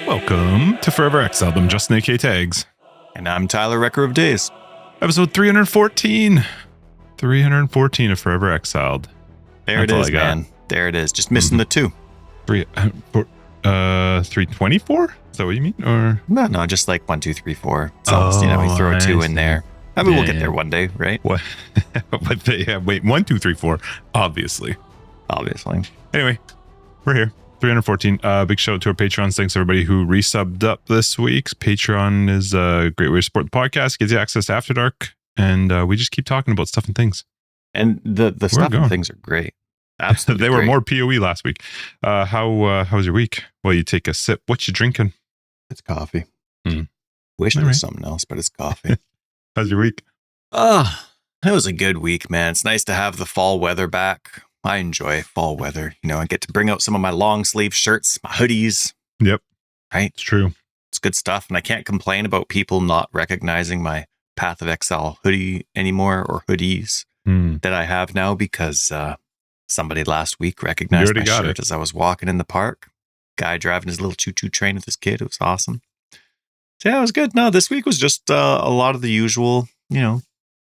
Welcome to Forever Exiled. I'm Justin A.K. Tags. And I'm Tyler, Wrecker of Days. Episode 314. 314 of Forever Exiled. There it is, man. There it is. Just missing the two. 324? Is that what you mean? Or no, just like 1, 2, 3, 4. So, we throw a 2 in there. I mean, we'll get there one day, right? What? But wait, 1, 2, 3, 4. Obviously. Anyway, we're here. 314. Big shout out to our Patrons. Thanks everybody who resubbed up this week. Patreon is a great way to support the podcast. Gives you access to After Dark, and we just keep talking about stuff and things. And the stuff and things are great. Absolutely, they were more PoE last week. How was your week? Well, you take a sip. What you drinking? It's coffee. Wish it was something else, but it's coffee. How's your week? It was a good week, man. It's nice to have the fall weather back. I enjoy fall weather. I get to bring out some of my long sleeve shirts, my hoodies. Yep. Right? It's true. It's good stuff. And I can't complain about people not recognizing my Path of Exile hoodie anymore, or hoodies that I have now, because somebody last week recognized my shirt as I was walking in the park. Guy driving his little choo-choo train with his kid. It was awesome. So yeah, it was good. No, this week was just a lot of the usual, One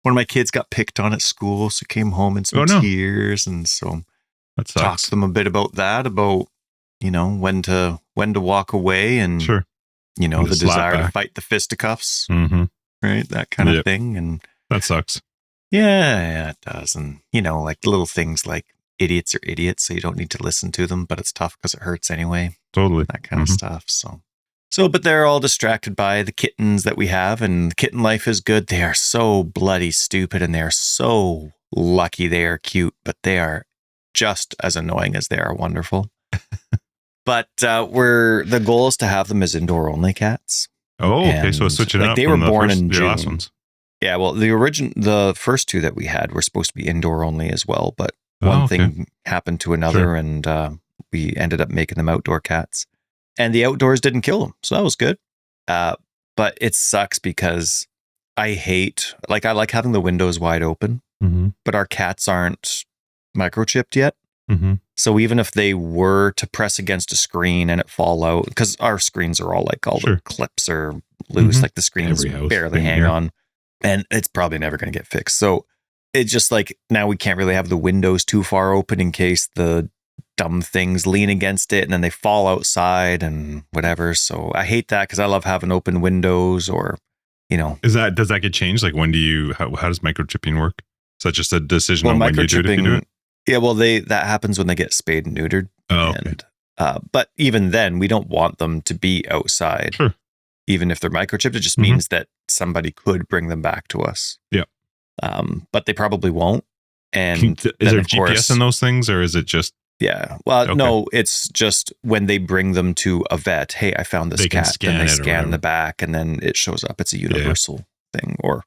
of my kids got picked on at school, so came home in some tears, and so talked to them a bit about that, about when to walk away, and the desire to fight the fisticuffs, right? That kind of thing, and that sucks. Yeah, it does, and like the little things like idiots are idiots, so you don't need to listen to them, but it's tough because it hurts anyway. Totally, that kind of stuff. So, but they're all distracted by the kittens that we have, and the kitten life is good. They are so bloody stupid, and they're so lucky. They are cute, but they are just as annoying as they are wonderful. But the goal is to have them as indoor only cats. Oh, okay. So switching up. They were born in June. Last ones. Yeah, well, the first two that we had were supposed to be indoor only as well, but one thing happened to another, and we ended up making them outdoor cats. And the outdoors didn't kill them, so that was good. But it sucks because I like having the windows wide open, but our cats aren't microchipped yet. So even if they were to press against a screen and it fall out, because our screens are all like the clips are loose, like the screens barely hang on, and it's probably never going to get fixed. So it's just like now we can't really have the windows too far open in case the dumb things lean against it and then they fall outside and whatever. So I hate that because I love having open windows, or does that get changed? Like, when do you how does microchipping work? Is that just a decision on when you do it, if you do it? Yeah, well, that happens when they get spayed and neutered. Oh, okay. But even then, we don't want them to be outside. Sure. Even if they're microchipped, it just means that somebody could bring them back to us. Yeah. But they probably won't. And is there GPS in those things, or is it just? Yeah. Well, no, it's just when they bring them to a vet. Hey, I found this cat. Then they scan the back, and then it shows up. It's a universal thing or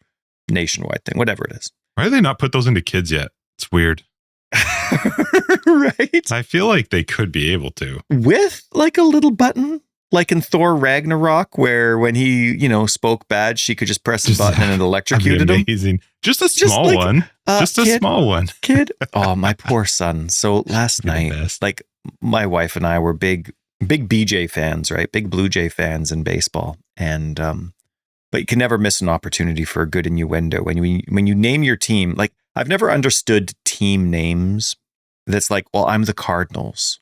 nationwide thing, whatever it is. Why do they not put those into kids yet? It's weird. Right? I feel like they could be able to. With like a little button, like in Thor Ragnarok, where when he, spoke bad, she could just press a button and it electrocuted him. Amazing. Just a small one. Just a small one. Kid. Oh, my poor son. So last night, like my wife and I were big BJ fans, right? Big Blue Jay fans in baseball. And, but you can never miss an opportunity for a good innuendo. When you name your team, like I've never understood team names that's like, well, I'm the Cardinals,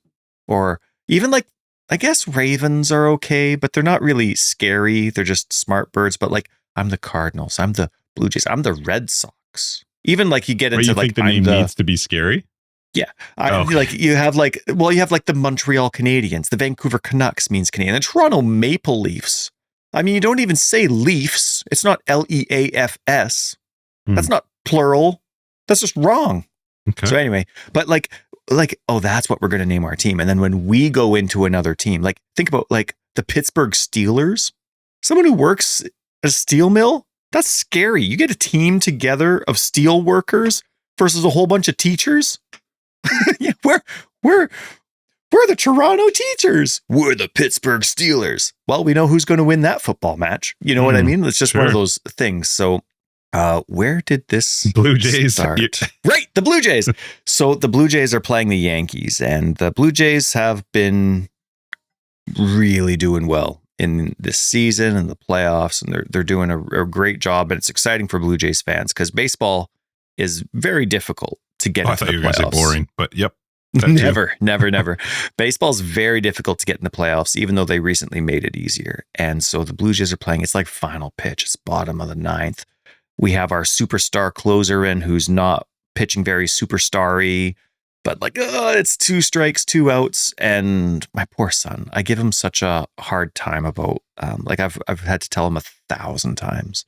or even like, I guess Ravens are okay, but they're not really scary. They're just smart birds. But like, I'm the Cardinals, I'm the Blue Jays, I'm the Red Sox. Even like you get into you think the name needs to be scary? Yeah. Like you have the Montreal Canadiens, the Vancouver Canucks means Canadian, the Toronto Maple Leafs. I mean, you don't even say Leafs. It's not Leafs. That's not plural. That's just wrong. Okay. So anyway, but like, oh, that's what we're going to name our team. And then when we go into another team, like think about like the Pittsburgh Steelers, someone who works at a steel mill, that's scary. You get a team together of steel workers versus a whole bunch of teachers. Yeah, we're the Toronto teachers. We're the Pittsburgh Steelers. Well, we know who's going to win that football match. You know what I mean? It's just one of those things. So where did this Blue Jays start? Right, the Blue Jays. So the Blue Jays are playing the Yankees, and the Blue Jays have been really doing well in this season and the playoffs, and they're doing a great job. And it's exciting for Blue Jays fans because baseball is very difficult to get into the playoffs. I thought you were going to say boring, but yep. Never. Baseball's very difficult to get in the playoffs, even though they recently made it easier. And so the Blue Jays are playing, it's like final pitch. It's bottom of the ninth. We have our superstar closer in who's not pitching very superstar-y, but like, it's 2 strikes, 2 outs. And my poor son, I give him such a hard time about, like I've had to tell him 1,000 times,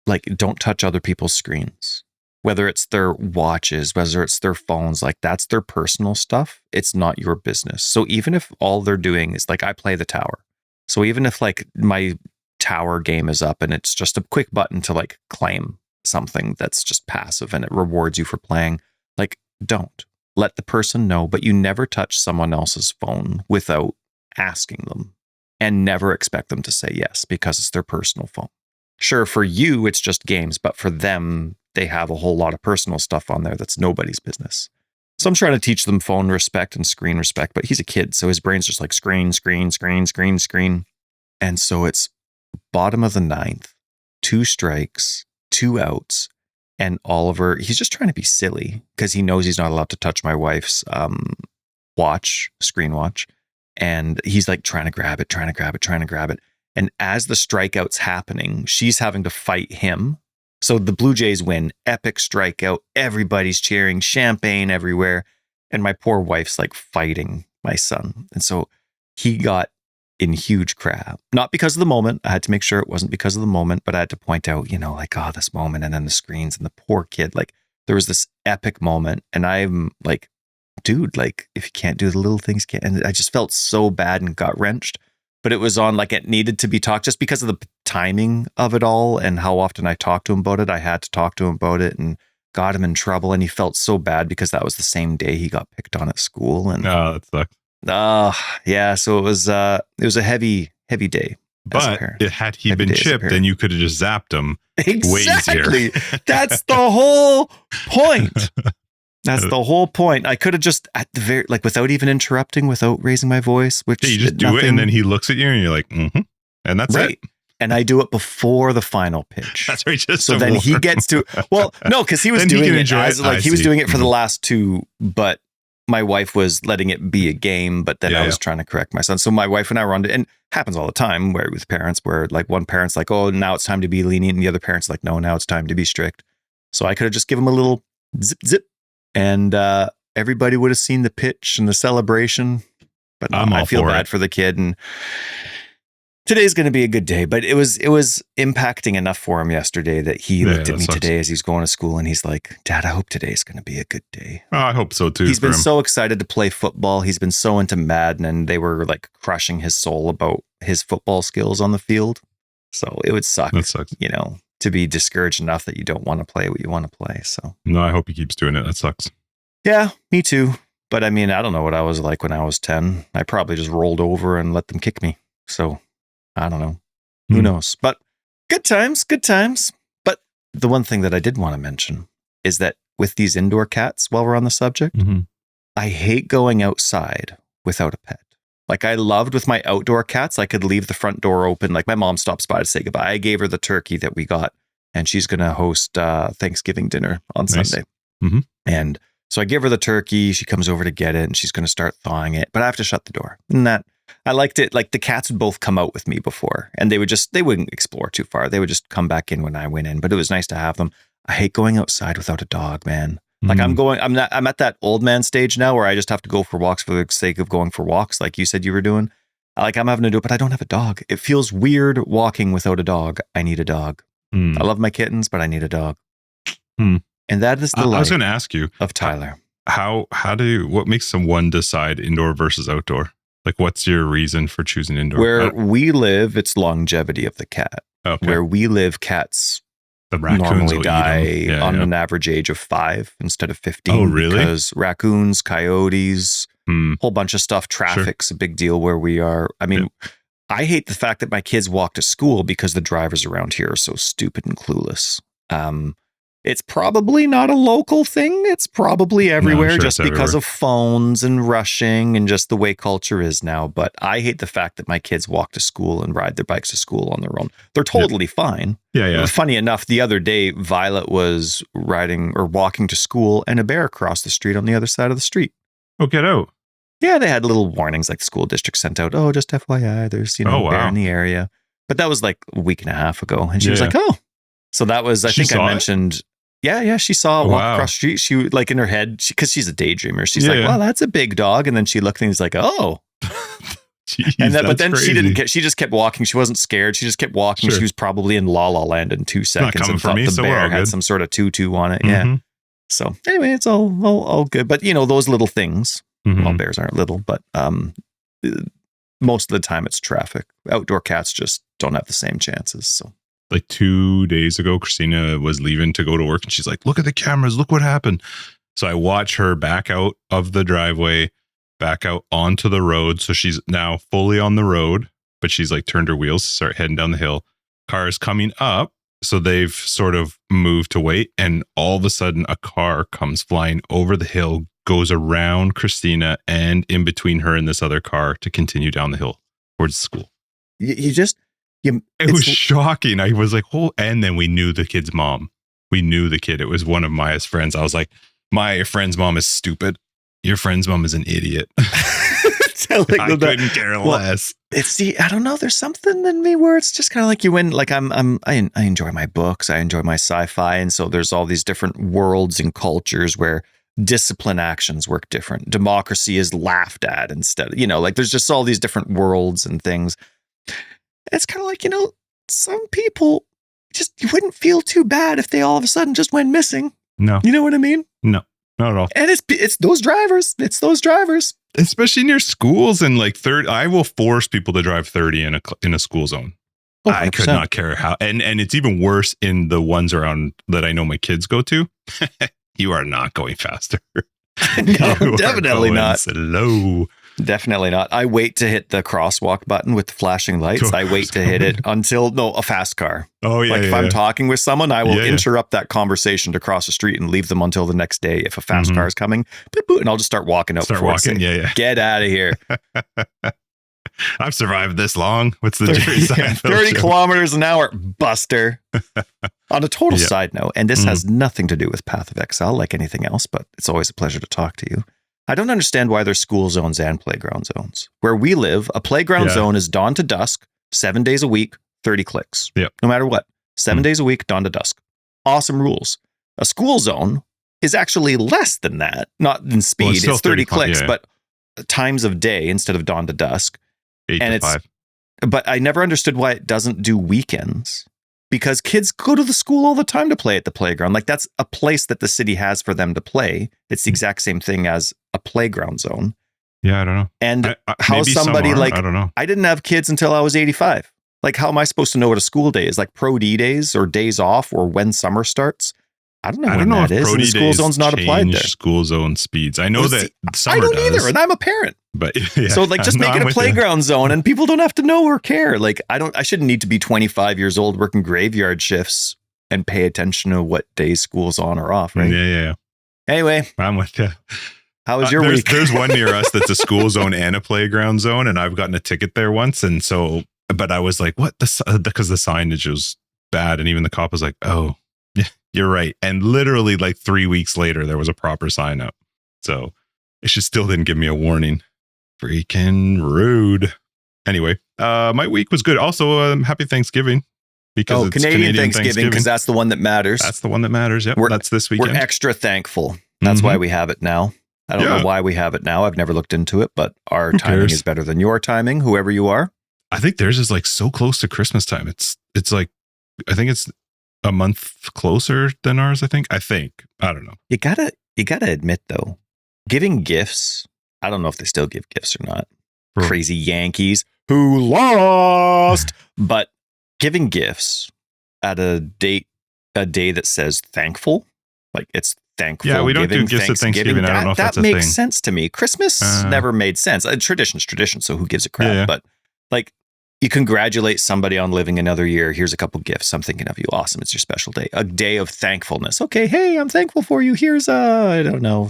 like, don't touch other people's screens. Whether it's their watches, whether it's their phones, like that's their personal stuff. It's not your business. So even if all they're doing is like, I play the tower. So even if like my tower game is up and it's just a quick button to like claim something that's just passive and it rewards you for playing, like don't let the person know, but you never touch someone else's phone without asking them, and never expect them to say yes because it's their personal phone. Sure, for you, it's just games, but for them, they have a whole lot of personal stuff on there that's nobody's business. So I'm trying to teach them phone respect and screen respect, but he's a kid, so his brain's just like screen. And so it's bottom of the ninth, 2 strikes, 2 outs, and Oliver, he's just trying to be silly because he knows he's not allowed to touch my wife's screen watch. And he's like trying to grab it. And as the strikeout's happening, she's having to fight him. So the Blue Jays win, epic strikeout, everybody's cheering, champagne everywhere. And my poor wife's like fighting my son. And so he got in huge crap, not because of the moment. I had to make sure it wasn't because of the moment, but I had to point out, like, this moment and then the screens and the poor kid, like there was this epic moment. And I'm like, dude, like if you can't do the little things, can't. And I just felt so bad and got wrenched. But it was on like it needed to be talked just because of the timing of it all and how often I talked to him about it. I had to talk to him about it and got him in trouble. And he felt so bad because that was the same day he got picked on at school. And that sucks. Yeah. So it was a heavy day. But had he been chipped, then you could have just zapped him. Exactly. Way easier. That's the whole point. That's the whole point. I could have just at the very, like without even interrupting, without raising my voice, which you just do it. And then he looks at you and you're like, mm-hmm. And that's right. It. And I do it before the final pitch. That's right. Just so then he gets to, well, no, because he was doing it as like, he was doing it for the last 2, but my wife was letting it be a game, but then I was trying to correct my son. So my wife and I were on it, and it happens all the time where with parents where like one parent's like, oh, now it's time to be lenient. And the other parent's like, no, now it's time to be strict. So I could have just given him a little zip. And everybody would have seen the pitch and the celebration, but no, I feel bad for the kid. And today's going to be a good day, but it was impacting enough for him yesterday that he looked at me today as he's going to school and he's like, Dad, I hope today's going to be a good day. Oh, I hope so too. He's been so excited to play football. He's been so into Madden, and they were like crushing his soul about his football skills on the field. So it would suck, to be discouraged enough that you don't want to play what you want to play. So no, I hope he keeps doing it. That sucks. Yeah, me too. But I mean, I don't know what I was like when I was 10. I probably just rolled over and let them kick me. So I don't know. Who knows? But good times. But the one thing that I did want to mention is that with these indoor cats, while we're on the subject, I hate going outside without a pet. Like I loved with my outdoor cats, I could leave the front door open. Like my mom stops by to say goodbye. I gave her the turkey that we got, and she's going to host Thanksgiving dinner on Sunday. And so I give her the turkey. She comes over to get it, and she's going to start thawing it. But I have to shut the door. And that I liked it. Like the cats would both come out with me before, and they wouldn't explore too far. They would just come back in when I went in. But it was nice to have them. I hate going outside without a dog, man. Like I'm at that old man stage now where I just have to go for walks for the sake of going for walks. Like you said you were doing. Like I'm having to do it, but I don't have a dog. It feels weird walking without a dog. I need a dog. I love my kittens, but I need a dog. And that is the life. I was going to ask you of Tyler. What makes someone decide indoor versus outdoor? Like what's your reason for choosing indoor? Where we live, it's longevity of the cat. Okay. Where we live, cats normally die on an average age of 5 instead of 15. Oh, really? Because raccoons, coyotes, whole bunch of stuff. Traffic's a big deal where we are. I mean, I hate the fact that my kids walk to school because the drivers around here are so stupid and clueless. It's probably not a local thing. It's probably everywhere sure just it's because everywhere. of phones and rushing and just the way culture is now. But I hate the fact that my kids walk to school and ride their bikes to school on their own. They're totally fine. Yeah. Funny enough, the other day, Violet was riding or walking to school and a bear crossed the street on the other side of the street. Oh, get out. Yeah, they had little warnings like the school district sent out. Oh, just FYI, there's, a bear in the area. But that was like a week and a half ago. And she was like, oh. So that was, I think I mentioned... Yeah, she saw it walk across the street. She, like, in her head, because she's a daydreamer, she's like, well, that's a big dog. And then she looked and was like, oh. Jeez, and then, but then crazy. she just kept walking. She wasn't scared. She just kept walking. Sure. She was probably in La La Land in 2 seconds and thought the bear had some sort of tutu on it. Mm-hmm. Yeah. So anyway, it's all good. But, those little things, well, bears aren't little, but most of the time it's traffic. Outdoor cats just don't have the same chances, so. Like 2 days ago, Christina was leaving to go to work and she's like, look at the cameras, look what happened. So I watch her back out of the driveway, back out onto the road. So she's now fully on the road, but she's like turned her wheels, start heading down the hill. Cars coming up. So they've sort of moved to wait. And all of a sudden a car comes flying over the hill, goes around Christina and in between her and this other car to continue down the hill towards the school. It was shocking. I was like, oh, and then we knew the kid's mom. We knew the kid. It was one of Maya's friends. I was like, my friend's mom is stupid. Your friend's mom is an idiot. I couldn't care less. I don't know. There's something in me where it's just kind of like you win. Like I enjoy my books. I enjoy my sci-fi. And so there's all these different worlds and cultures where discipline actions work different. Democracy is laughed at instead. Like there's just all these different worlds and things. It's kind of like, some people you wouldn't feel too bad if they all of a sudden just went missing. No. You know what I mean? No, not at all. And it's those drivers. It's those drivers. Especially near schools and like I will force people to drive 30 in a school zone. Oh, I could not care how. And it's even worse in the ones around that I know my kids go to. You are not going faster. No, definitely not. Slow. Definitely not. I wait to hit the crosswalk button with the flashing lights. I wait to hit it until a fast car. Oh yeah. Like if I'm talking with someone, I will interrupt that conversation to cross the street and leave them until the next day. If a fast car is coming, boop, boop, and I'll just start walking out. Get out of here. I've survived this long. What's the Jerry Seinfeld 30 show? kilometers an hour, Buster. On a total side note, and this has nothing to do with Path of Exile like anything else, but it's always a pleasure to talk to you. I don't understand why there's school zones and playground zones. Where we live, a playground zone is dawn to dusk, 7 days a week, 30 clicks. Yep. No matter what. 7 days a week, dawn to dusk. Awesome rules. A school zone is actually less than that. Not in speed, it's 30 clicks, but times of day instead of dawn to dusk. 8 to 5. But I never understood why it doesn't do weekends. Because kids go to the school all the time to play at the playground. Like that's a place that the city has for them to play. It's the exact same thing as a playground zone. Yeah, I don't know. And how somebody like, I don't know. I didn't have kids until I was 85. Like, how am I supposed to know what a school day is? Like pro D days or days off or when summer starts? I don't know when that is. And the school zone's not applied there. School zone speeds. I know that summer I don't either, and I'm a parent. But so like just make it a playground zone and people don't have to know or care. Like I shouldn't need to be 25 years old working graveyard shifts and pay attention to what days school's on or off, right? Yeah. Anyway, I'm with you. How was your week? There's one near us that's a school zone and a playground zone, and I've gotten a ticket there once, and so but I was like, what? Because the signage was bad, and even the cop was like, oh, yeah, you're right. And literally like 3 weeks later, there was a proper sign up. So it still didn't give me a warning. Freaking rude. Anyway, my week was good. Also, happy Thanksgiving. Because it's Canadian Thanksgiving, because that's the one that matters. That's the one that matters. Yep, that's this weekend. We're extra thankful. That's why we have it now. I don't know why we have it now. I've never looked into it, but our timing is better than your timing, whoever you are. I think theirs is like so close to Christmas time. It's like, I think it's a month closer than ours, I think. I don't know. You gotta admit though, giving gifts, I don't know if they still give gifts or not. Crazy Yankees who lost, but giving gifts at a day that says thankful, like it's thankful. Yeah, we don't do gifts at Thanksgiving. I don't know if that's a thing. That makes sense to me. Christmas never made sense. Tradition's tradition, so who gives a crap? Yeah. But like You congratulate somebody on living another year. Here's a couple gifts. I'm thinking of you. Awesome. It's your special day. A day of thankfulness. Okay. Hey, I'm thankful for you. Here's I don't know,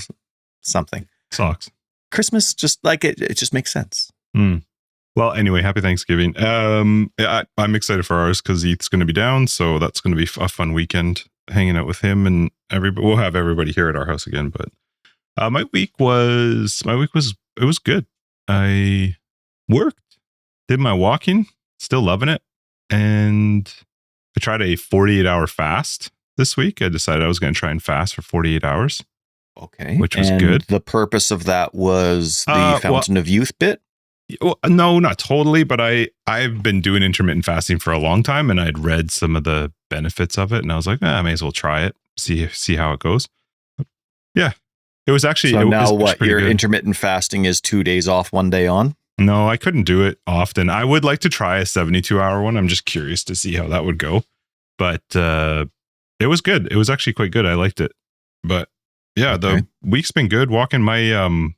something. Socks. Christmas, just like it just makes sense. Well, anyway, happy Thanksgiving. I'm excited for ours because Eith's going to be down. So that's going to be a fun weekend hanging out with him, and we'll have everybody here at our house again. But my week was good. I worked. Did my walking, still loving it. And I tried a 48-hour fast this week. I decided I was going to try and fast for 48 hours. Okay. Which was good. The purpose of that was the Fountain of Youth bit? Well, no, not totally. But I've been doing intermittent fasting for a long time, and I'd read some of the benefits of it. And I was like, I may as well try it, see how it goes. Yeah. It was actually... So now what, your good. Intermittent fasting is 2 days off, 1 day on? No, I couldn't do it often. I would like to try a 72-hour one. I'm just curious to see how that would go. But it was good. It was actually quite good. I liked it. But yeah, the week's been good. Walking my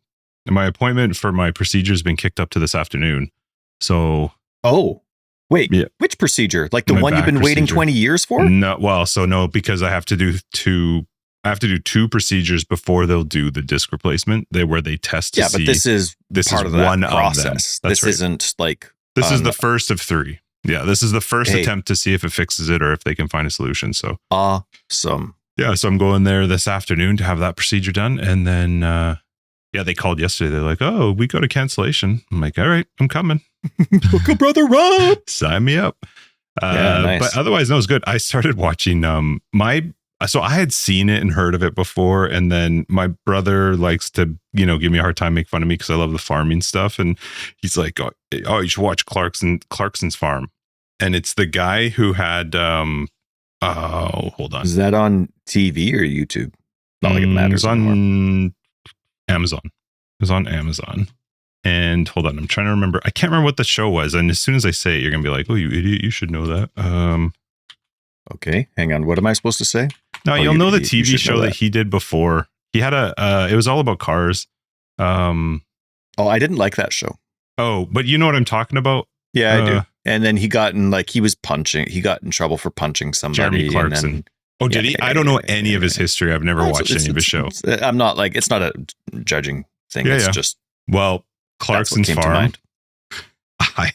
appointment for my procedure has been kicked up to this afternoon. So... Oh, wait. Yeah. Which procedure? Like the one you've been waiting 20 years for? No, well, so no, because I have to do two procedures before they'll do the disc replacement. Where they test to see. Yeah, but this part is of that one process. This right. Isn't like... This is the first of 3. Yeah, this is the first attempt to see if it fixes it or if they can find a solution. So awesome. Yeah, so I'm going there this afternoon to have that procedure done. And then, they called yesterday. They're like, oh, we go to cancellation. I'm like, all right, I'm coming. Look, brother, run! Sign me up. Nice. But otherwise, no, it was good. I started watching so I had seen it and heard of it before. And then my brother likes to, give me a hard time, make fun of me because I love the farming stuff. And he's like, oh, you should watch Clarkson's Farm. And it's the guy who had, hold on. Is that on TV or YouTube? Not like it matters. It's on Amazon. It was on Amazon. And hold on, I'm trying to remember. I can't remember what the show was. And as soon as I say it, you're going to be like, oh, you idiot, you should know that. Okay, hang on. What am I supposed to say? No, you'll know the TV show that he did before. He had it was all about cars. I didn't like that show. Oh, but you know what I'm talking about? Yeah, I do. And then he got in trouble for punching somebody. Jeremy Clarkson. Did he? I don't know any of his history. I've never watched any of his show. I'm not like, it's not a judging thing. It's just, well, Clarkson's Farm. I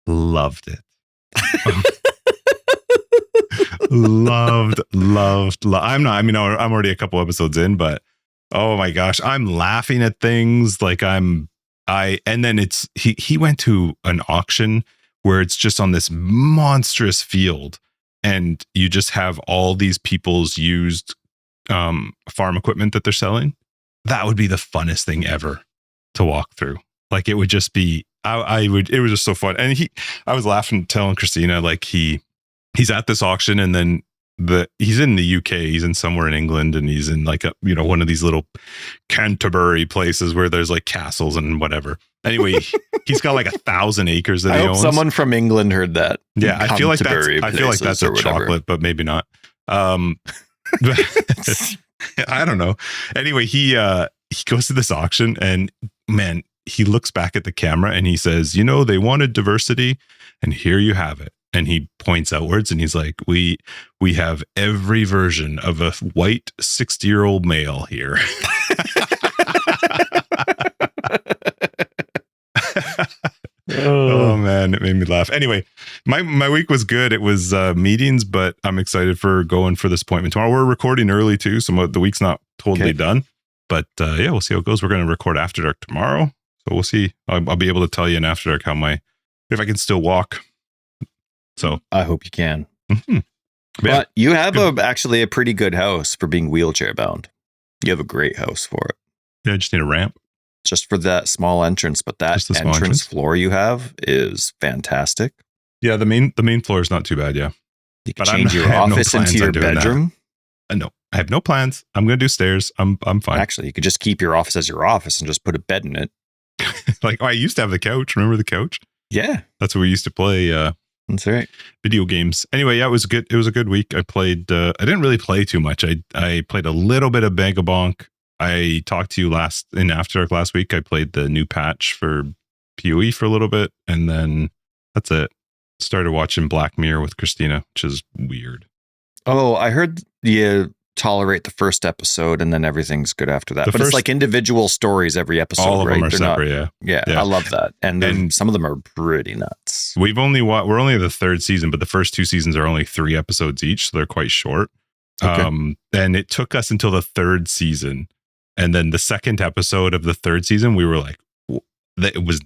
loved it. loved. I'm already a couple episodes in, but oh my gosh, I'm laughing at things like and then he went to an auction where it's just on this monstrous field and you just have all these people's used farm equipment that they're selling. That would be the funnest thing ever to walk through. Like it would just be, it was just so fun. And I was laughing, telling Christina, like he's at this auction and then he's in the UK, he's in somewhere in England, and he's in like one of these little Canterbury places where there's like castles and whatever. Anyway, he's got like 1,000 acres that he owns. Someone from England heard that. Yeah, I feel like that's a chocolate, but maybe not. I don't know. Anyway, he goes to this auction and man, he looks back at the camera and he says, they wanted diversity and here you have it. And he points outwards and he's like, we have every version of a white 60-year-old male here. Oh man, it made me laugh. Anyway, my week was good. It was meetings, but I'm excited for going for this appointment tomorrow. We're recording early too, so the week's not totally done. But we'll see how it goes. We're going to record After Dark tomorrow, so we'll see. I'll be able to tell you in After Dark if I can still walk. So I hope you can. Mm-hmm. But you have actually a pretty good house for being wheelchair bound. You have a great house for it. Yeah, I just need a ramp. Just for that small entrance, but that entrance floor you have is fantastic. Yeah, the main floor is not too bad. Yeah, you can change your office into your bedroom. No, I have no plans. I'm going to do stairs. I'm fine. Actually, you could just keep your office as your office and just put a bed in it. I used to have the couch. Remember the couch? Yeah, that's what we used to play. That's right. Video games. Anyway, yeah, it was good. It was a good week. I played. I didn't really play too much. I played a little bit of Vagabonk. I talked to you in After Dark last week. I played the new patch for PoE for a little bit, and then that's it. started watching Black Mirror with Christina, which is weird. Oh, I heard you tolerate the first episode and then everything's good after that. But it's like individual stories every episode, all of right? them are They're separate, not, yeah, I love that. And some of them are pretty nuts. We're only the third season, but the first 2 seasons are only 3 episodes each, so they're quite short. Okay. And it took us until the 3rd season. And then the 2nd episode of the 3rd season, we were like, it was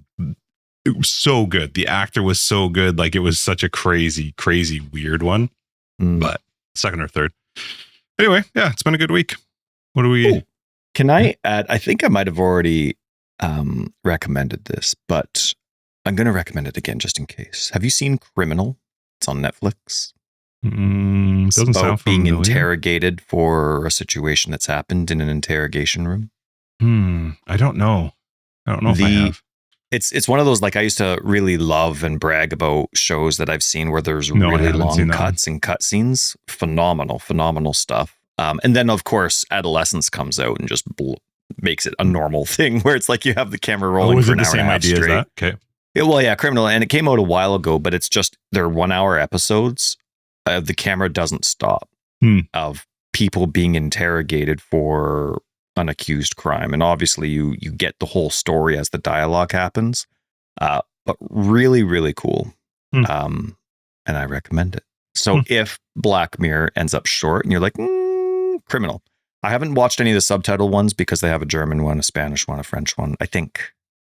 so good. The actor was so good. Like, it was such a crazy, crazy, weird one. But 2nd or 3rd. Anyway, yeah, it's been a good week. What do we... Ooh. Can I add... I think I might have already recommended this, but I'm going to recommend it again just in case. Have you seen Criminal? It's on Netflix. Doesn't sound familiar. Being interrogated for a situation that's happened in an interrogation room. I don't know. I don't know if I have. It's one of those, like, I used to really love and brag about shows that I've seen where there's really long cuts and cutscenes. Phenomenal stuff. And then, of course, Adolescence comes out and just makes it a normal thing where it's like you have the camera rolling for an hour and a half straight. As that? Okay. Yeah, well, yeah, Criminal. And it came out a while ago, but it's just, they're 1-hour episodes. The camera doesn't stop of people being interrogated for an accused crime. And obviously you get the whole story as the dialogue happens. But really, really cool. And I recommend it. So if Black Mirror ends up short and you're like, Criminal. I haven't watched any of the subtitle ones because they have a German one, a Spanish one, a French one, I think.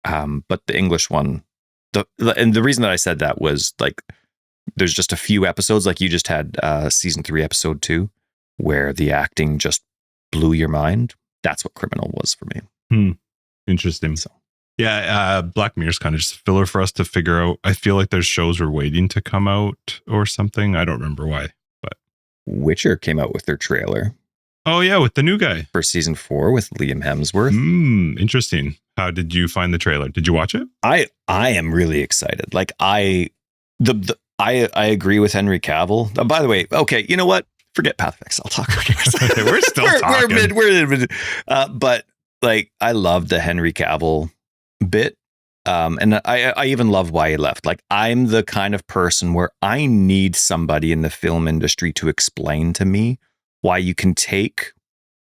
But the English one, and the reason that I said that was, like, there's just a few episodes, like you just had season 3, episode 2, where the acting just blew your mind. That's what Criminal was for me. Interesting. So, yeah, Black Mirror's kind of just a filler for us to figure out. I feel like there's shows we're waiting to come out or something. I don't remember why, but Witcher came out with their trailer. Oh yeah, with the new guy for season 4 with Liam Hemsworth. Interesting. How did you find the trailer? Did you watch it? I am really excited. Like, I agree with Henry Cavill. By the way, okay, you know what? Forget Path of Exile talk. Okay, we're still talking. We're mid. But, like, I love the Henry Cavill bit. And I even love why he left. Like, I'm the kind of person where I need somebody in the film industry to explain to me why you can take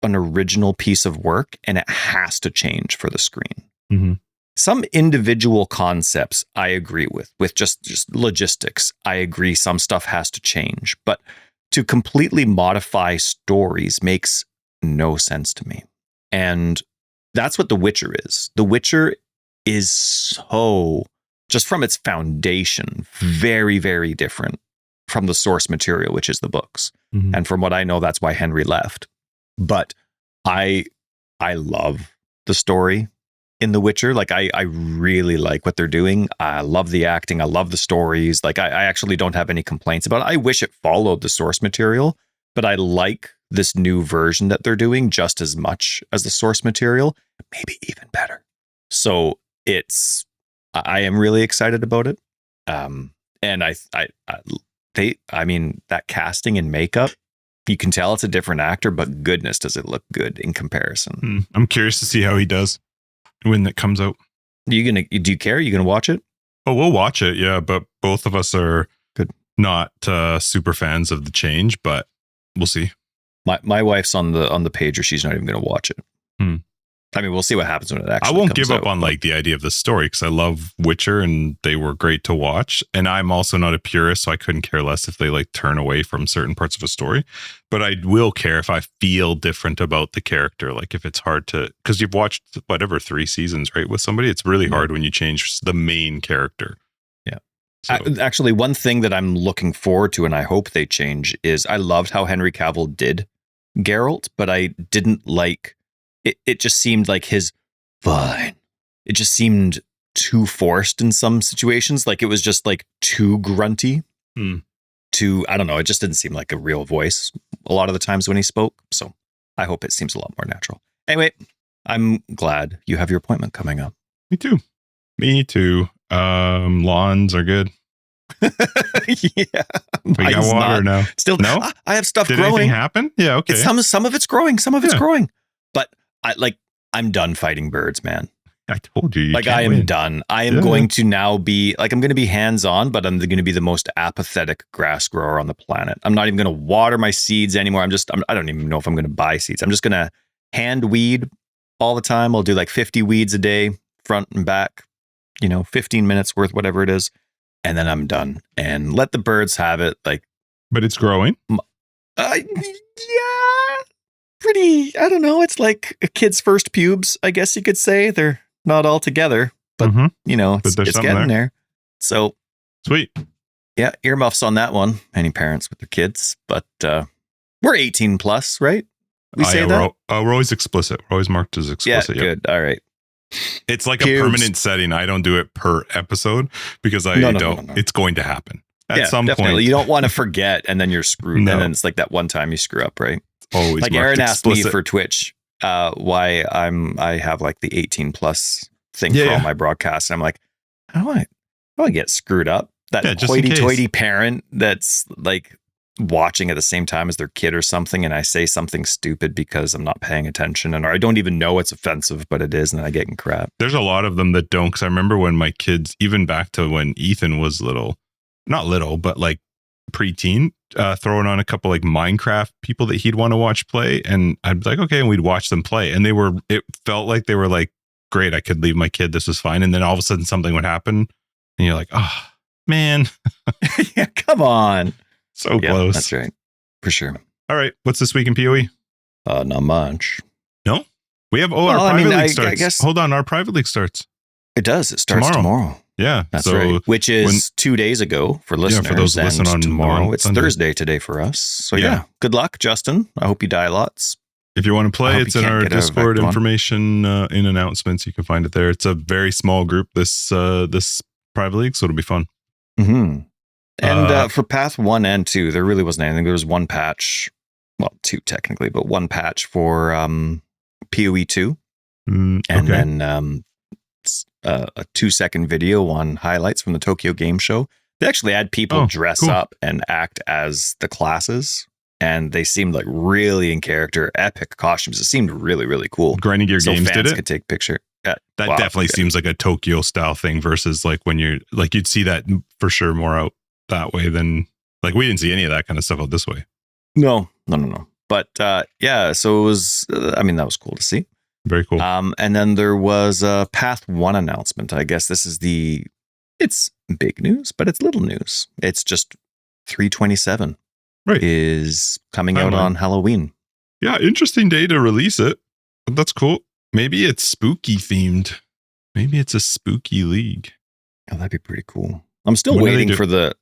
an original piece of work and it has to change for the screen. Some individual concepts I agree with just logistics. I agree some stuff has to change, but to completely modify stories makes no sense to me. And that's what The Witcher is. The Witcher is so, just from its foundation, very, very different from the source material, which is the books. And from what I know, that's why Henry left. But I love the story in The Witcher. Like, I really like what they're doing. I love the acting. I love the stories. Like, I actually don't have any complaints about it. I wish it followed the source material, but I like this new version that they're doing just as much as the source material, maybe even better. So I am really excited about it. And I mean, that casting and makeup, you can tell it's a different actor, but goodness, does it look good in comparison. I'm curious to see how he does when it comes out. Do you care? Are you going to watch it? Oh, we'll watch it. Yeah. But both of us are not super fans of the change, but we'll see. My wife's on the page, or she's not even going to watch it. I mean, we'll see what happens when it actually I won't comes give up out, on like the idea of the story because I love Witcher and they were great to watch. And I'm also not a purist, so I couldn't care less if they like turn away from certain parts of a story. But I will care if I feel different about the character. Like if it's hard to, because you've watched 3 seasons, right? With somebody, it's really hard when you change the main character. Yeah. So. Actually, one thing that I'm looking forward to, and I hope they change, is I loved how Henry Cavill did Geralt, but I didn't like it just seemed like his fine. It just seemed too forced in some situations. Like it was just like too grunty. I don't know. It just didn't seem like a real voice a lot of the times when he spoke. So I hope it seems a lot more natural. Anyway, I'm glad you have your appointment coming up. Me too. Lawns are good. Yeah. We got water now. Still, no? I have stuff Did growing. Anything happen? Yeah, okay. Some of it's growing. Some of it's growing. But I'm done fighting birds, man. I told you. Like, I am done. I am going to now be like, I'm going to be hands-on, but I'm going to be the most apathetic grass grower on the planet. I'm not even going to water my seeds anymore. I don't even know if I'm going to buy seeds. I'm just going to hand weed all the time. I'll do like 50 weeds a day, front and back, 15 minutes worth, whatever it is. And then I'm done and let the birds have it. Like, but it's growing. Yeah, pretty. I don't know. It's like a kid's first pubes, I guess you could say. They're not all together, but it's getting there. So sweet. Yeah, earmuffs on that one. Any parents with their kids, but we're 18 plus, right? We say that. We're always explicit. We're always marked as explicit. Yeah, good. All right. It's like a permanent setting. I don't do it per episode because No. It's going to happen at some point. You don't want to forget, and then you're screwed. No. And then it's like that one time you screw up, right? Always. Like Aaron asked me for Twitch why I have like the 18 plus thing for all my broadcasts. And I'm like, how do I get screwed up? That hoity-toity parent that's like watching at the same time as their kid or something, and I say something stupid because I'm not paying attention, or I don't even know it's offensive, but it is, and I get in crap. There's a lot of them that don't, because I remember when my kids, even back to when Ethan was not little, but like preteen, throwing on a couple like Minecraft people that he'd want to watch play, and I'd be like, okay, and we'd watch them play, and it felt like they were like, great, I could leave my kid, this was fine, and then all of a sudden something would happen, and you're like, oh man. Yeah, come on. So close. That's right. For sure. All right. What's this week in PoE? Not much. No? We have our private league starts. I guess, hold on, our private league starts. It does. It starts tomorrow. Yeah. That's right. Which is 2 days ago for listeners. Yeah, for those listening on tomorrow. It's Sunday. Thursday today for us. So yeah. Good luck, Justin. I hope you die lots. If you want to play, it's in our Discord information in announcements. You can find it there. It's a very small group, this private league, so it'll be fun. Mm-hmm. And for Path 1 and 2, there really wasn't anything. There was one patch, well, 2 technically, but one patch for PoE 2. And then a 2-second video on highlights from the Tokyo Game Show. They actually had people dress up and act as the classes, and they seemed like really in character, epic costumes. It seemed really, really cool. Grinding Gear Games did it? Could take picture. That definitely seems like a Tokyo style thing versus like when you're like, you'd see that for sure more out that way than like, we didn't see any of that kind of stuff out this way. No. But so it was, that was cool to see. Very cool. And then there was a Path 1 announcement. I guess this is it's big news, but it's little news. It's just 3/27 is coming out on Halloween. Yeah, interesting day to release it. But that's cool. Maybe it's spooky themed. Maybe it's a spooky league. Oh, that'd be pretty cool. I'm still waiting for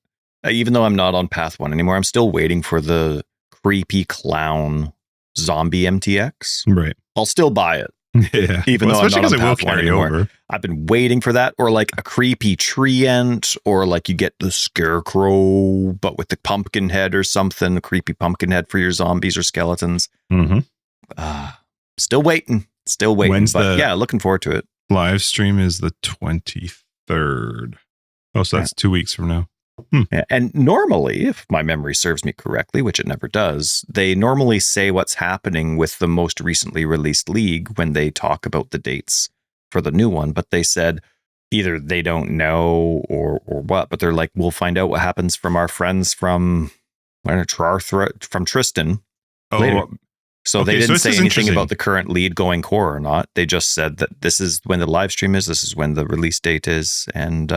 even though I'm not on Path 1 anymore, I'm still waiting for the creepy clown zombie MTX. Right. I'll still buy it. Yeah. Even though I'm not on Path 1 anymore. Over. I've been waiting for that, or like a creepy tree ant, or like you get the scarecrow, but with the pumpkin head or something, a creepy pumpkin head for your zombies or skeletons. Mm-hmm. Still waiting. Looking forward to it. Live stream is the 23rd. Oh, so that's 2 weeks from now. Yeah, and normally, if my memory serves me correctly, which it never does, they normally say what's happening with the most recently released league when they talk about the dates for the new one. But they said either they don't know or what, but they're like, we'll find out what happens from our friends from Tristan later. So they didn't say anything about the current lead going core or not. They just said that this is when the live stream is, this is when the release date is, and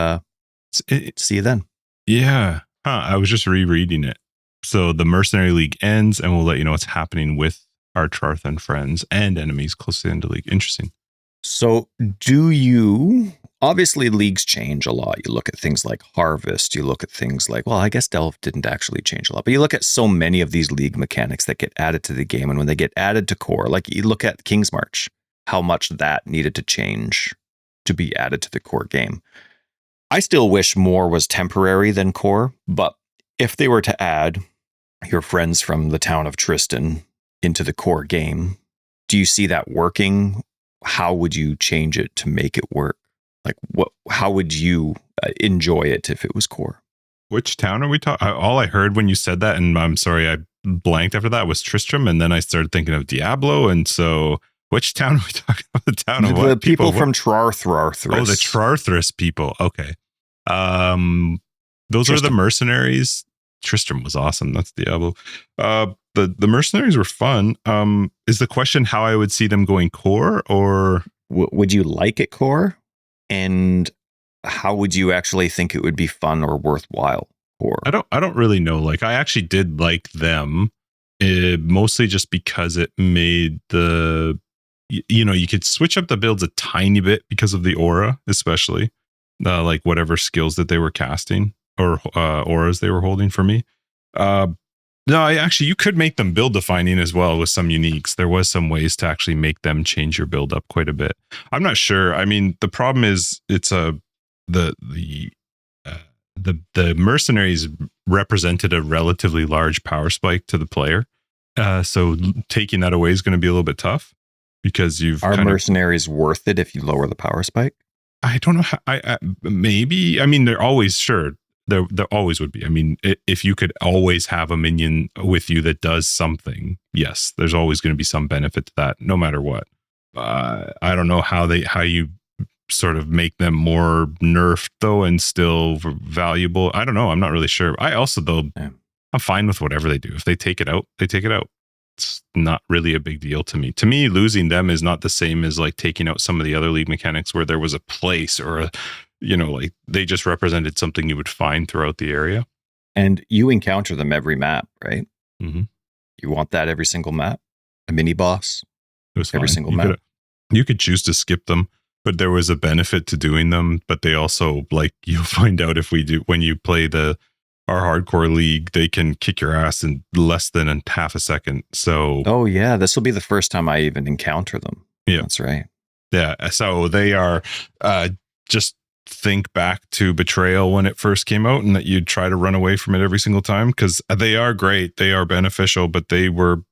see you then. Yeah. I was just rereading it. So the Mercenary League ends, and we'll let you know what's happening with our Charthan friends and enemies close to the end of the league. Interesting. So obviously leagues change a lot. You look at things like Harvest, you look at things like, well, I guess Delve didn't actually change a lot, but you look at so many of these league mechanics that get added to the game, and when they get added to core, like you look at King's March, how much that needed to change to be added to the core game. I still wish more was temporary than core, but if they were to add your friends from the town of Tristan into the core game, do you see that working? How would you change it to make it work? Like, how would you enjoy it if it was core? Which town are we talking? All I heard when you said that, and I'm sorry, I blanked after that, was Tristram, and then I started thinking of Diablo, and so Which town are we talking about? The town of The what? people What? from Trarthras. Oh, the Trarthras people. Okay. Those are the mercenaries. Tristram was awesome. That's Diablo. The mercenaries were fun. Is the question how I would see them going core, or would you like it core? And how would you actually think it would be fun or worthwhile core? I don't really know. Like, I actually did like them, mostly just because it made the, you could switch up the builds a tiny bit because of the aura, especially like whatever skills that they were casting or auras they were holding for me. No, you could make them build defining as well with some uniques. There was some ways to actually make them change your build up quite a bit. I'm not sure. I mean, the problem is the mercenaries represented a relatively large power spike to the player. So taking that away is going to be a little bit tough because are mercenaries worth it if you lower the power spike? I don't know how. Maybe. I mean, they're always sure. There always would be. I mean, if you could always have a minion with you that does something, yes, there's always going to be some benefit to that, no matter what. I don't know how you sort of make them more nerfed though and still valuable. I don't know. I'm not really sure. I also I'm fine with whatever they do. If they take it out, they take it out. It's not really a big deal to me. To me, losing them is not the same as like taking out some of the other league mechanics where there was a place or a, like they just represented something you would find throughout the area. And you encounter them every map, right? Mm-hmm. You want that every single map? A mini boss? It was every fine. Single map? You could choose to skip them, but there was a benefit to doing them. But they also, like, you'll find out when you play our hardcore league, they can kick your ass in less than half a second. So, oh yeah, this will be the first time I even encounter them. Yeah, that's right. Yeah, so they are just think back to Betrayal when it first came out, and that you'd try to run away from it every single time because they are great, they are beneficial, but they were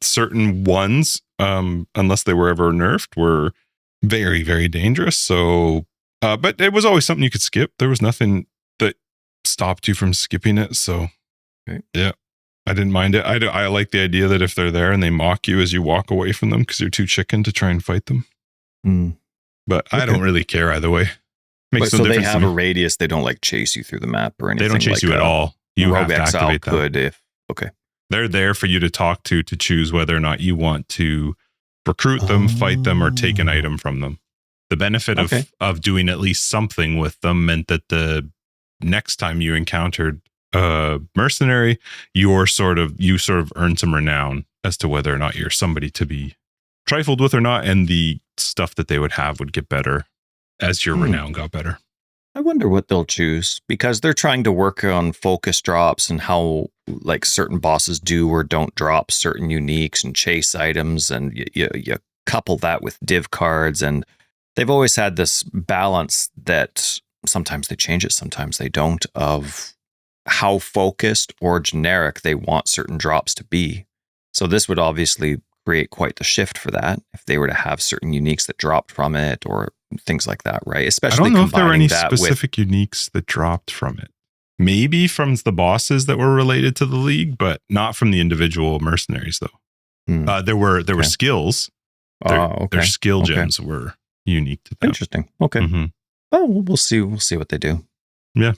certain ones, unless they were ever nerfed, were very, very dangerous. So, but it was always something you could skip. There was nothing that stopped you from skipping it. So, okay. Yeah, I didn't mind it. I like the idea that if they're there and they mock you as you walk away from them because you're too chicken to try and fight them. But I don't really care either way. Makes no difference. So they have a radius. They don't like chase you through the map or anything. They don't chase you at all. You have to activate them. Okay. They're there for you to talk to choose whether or not you want to recruit them, fight them, or take an item from them. The benefit of doing at least something with them meant that the next time you encountered a mercenary, you sort of earned some renown as to whether or not you're somebody to be trifled with or not, and the stuff that they would have would get better as your renown got better. I wonder what they'll choose, because they're trying to work on focus drops and how like certain bosses do or don't drop certain uniques and chase items, and you couple that with div cards, and they've always had this balance that sometimes they change it, sometimes they don't, of how focused or generic they want certain drops to be. So this would obviously create quite the shift for that if they were to have certain uniques that dropped from it or things like that, right? Especially I don't know if there were any specific uniques that dropped from it. Maybe from the bosses that were related to the league, but not from the individual mercenaries, though. There were skills. Their skill gems were unique to them. Interesting. Okay. Mm-hmm. Oh, we'll see. We'll see what they do. Yeah.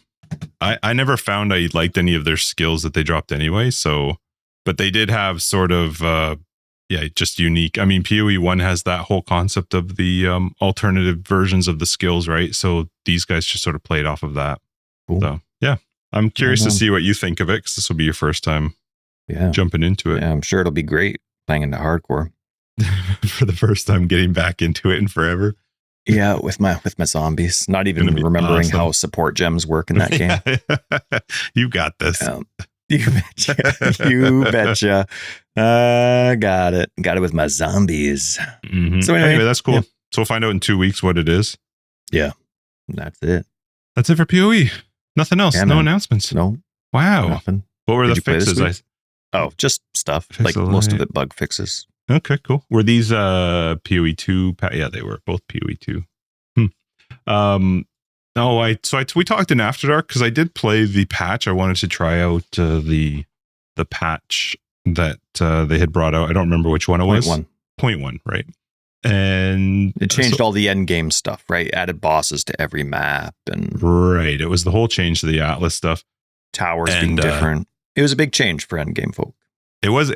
I never found I liked any of their skills that they dropped anyway. So, but they did have sort of, just unique. I mean, PoE 1 has that whole concept of the alternative versions of the skills, right? So these guys just sort of played off of that. Cool. So, yeah, I'm curious to see what you think of it, because this will be your first time jumping into it. Yeah, I'm sure it'll be great playing into hardcore. For the first time getting back into it in forever. Yeah, with my zombies. Not even remembering how support gems work in that game. You got this. You betcha. You betcha. Got it. Got it with my zombies. Mm-hmm. So anyway, that's cool. Yeah. So we'll find out in 2 weeks what it is. Yeah. That's it. That's it for PoE. Nothing else. No announcements. No. Wow. Nothing. What were the fixes? Just stuff. Like most of it bug fixes. Okay, cool. Were these PoE 2? Yeah, they were both PoE 2. We talked in After Dark because I did play the patch. I wanted to try out the patch that they had brought out. I don't remember which one it was. 0.1. 0.1, right? And it changed all the end game stuff, right? Added bosses to every map and right. It was the whole change to the Atlas stuff. Towers being different. It was a big change for end game folk. It was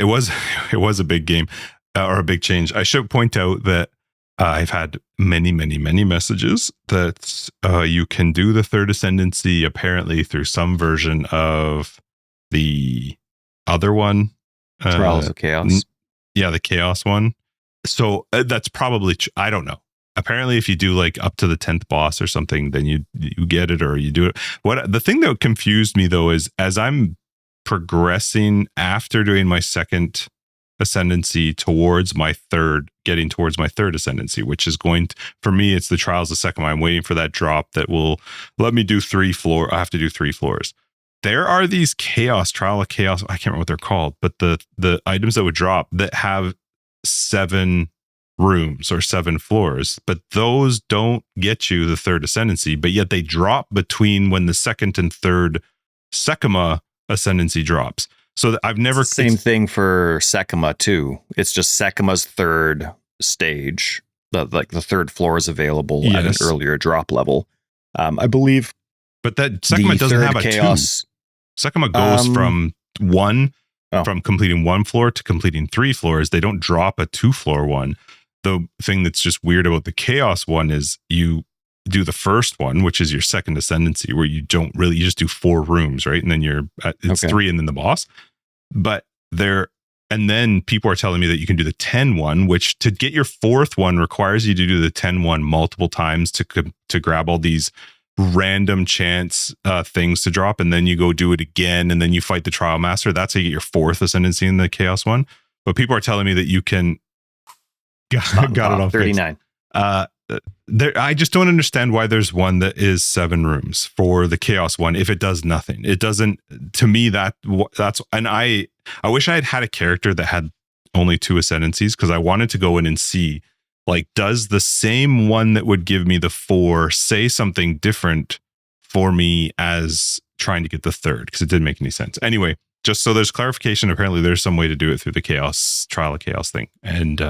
a big game or a big change. I should point out that I've had many messages that you can do the third ascendancy apparently through some version of the other one. Trials of Chaos. Yeah, the Chaos one. So that's probably, I don't know. Apparently, if you do like up to the 10th boss or something, then you get it or you do it. The thing that confused me though is as I'm progressing after doing my second ascendancy towards my third, getting towards my third ascendancy, which is going to, for me, it's the Trials of Sekima. I'm waiting for that drop that will let me do 3 floors. I have to do 3 floors. There are these Trial of Chaos, I can't remember what they're called, but the items that would drop that have 7 rooms or 7 floors, but those don't get you the third ascendancy, but yet they drop between when the second and third Sekima ascendancy drops. So I've never... Same thing for Sekima too. It's just Sekima's third stage. Like the third floor is available at an earlier drop level. I believe. But that Sekima doesn't have a Chaos. 2. Sekima goes from 1, from completing 1 floor to completing 3 floors. They don't drop a 2 floor one. The thing that's just weird about the Chaos one is you do the first one, which is your second ascendancy, where you just do 4 rooms, right? And then it's 3 and then the boss. But and then people are telling me that you can do the 10 one, which to get your 4th one requires you to do the 10 one multiple times to grab all these random chance things to drop, and then you go do it again, and then you fight the Trial Master. That's how you get your 4th ascendancy in the Chaos one. But people are telling me that you can got it on 39. I just don't understand why there's one that is 7 rooms for the Chaos one if it does nothing. It doesn't, to me, that's, and I wish I had a character that had only 2 ascendancies, because I wanted to go in and see, like, does the same one that would give me the 4 say something different for me as trying to get the 3rd, because it didn't make any sense. Anyway, just so there's clarification, apparently there's some way to do it through the Trial of Chaos thing. And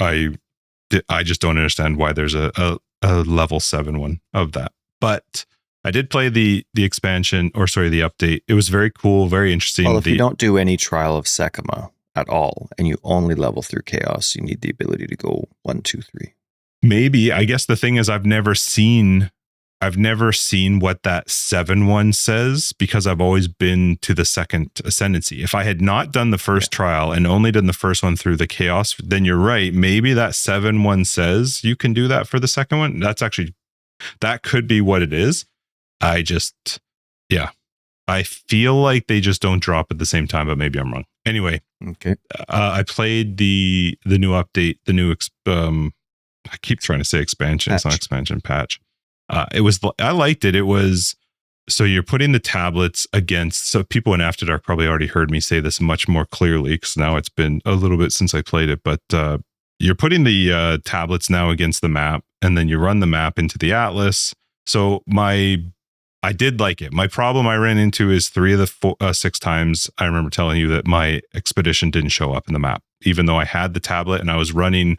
I just don't understand why there's a level 7 one of that. But I did play the expansion, or sorry, the update. It was very cool, very interesting. Well, if you don't do any Trial of Sekima at all, and you only level through Chaos, you need the ability to go 1, 2, 3. Maybe. I guess the thing is, I've never seen what that 7 one says, because I've always been to the second ascendancy. If I had not done the first trial and only done the first one through the Chaos, then you're right. Maybe that 7 one says you can do that for the second one. That could be what it is. I feel like they just don't drop at the same time, but maybe I'm wrong. Anyway, okay. I played the new update, the new I keep trying to say expansion. It's not expansion, patch. I liked it. It was, so you're putting the tablets against, so people in After Dark probably already heard me say this much more clearly, because now it's been a little bit since I played it, but you're putting the tablets now against the map, and then you run the map into the Atlas. So I did like it. My problem I ran into is 3 of the 6 times I remember telling you that my expedition didn't show up in the map, even though I had the tablet and I was running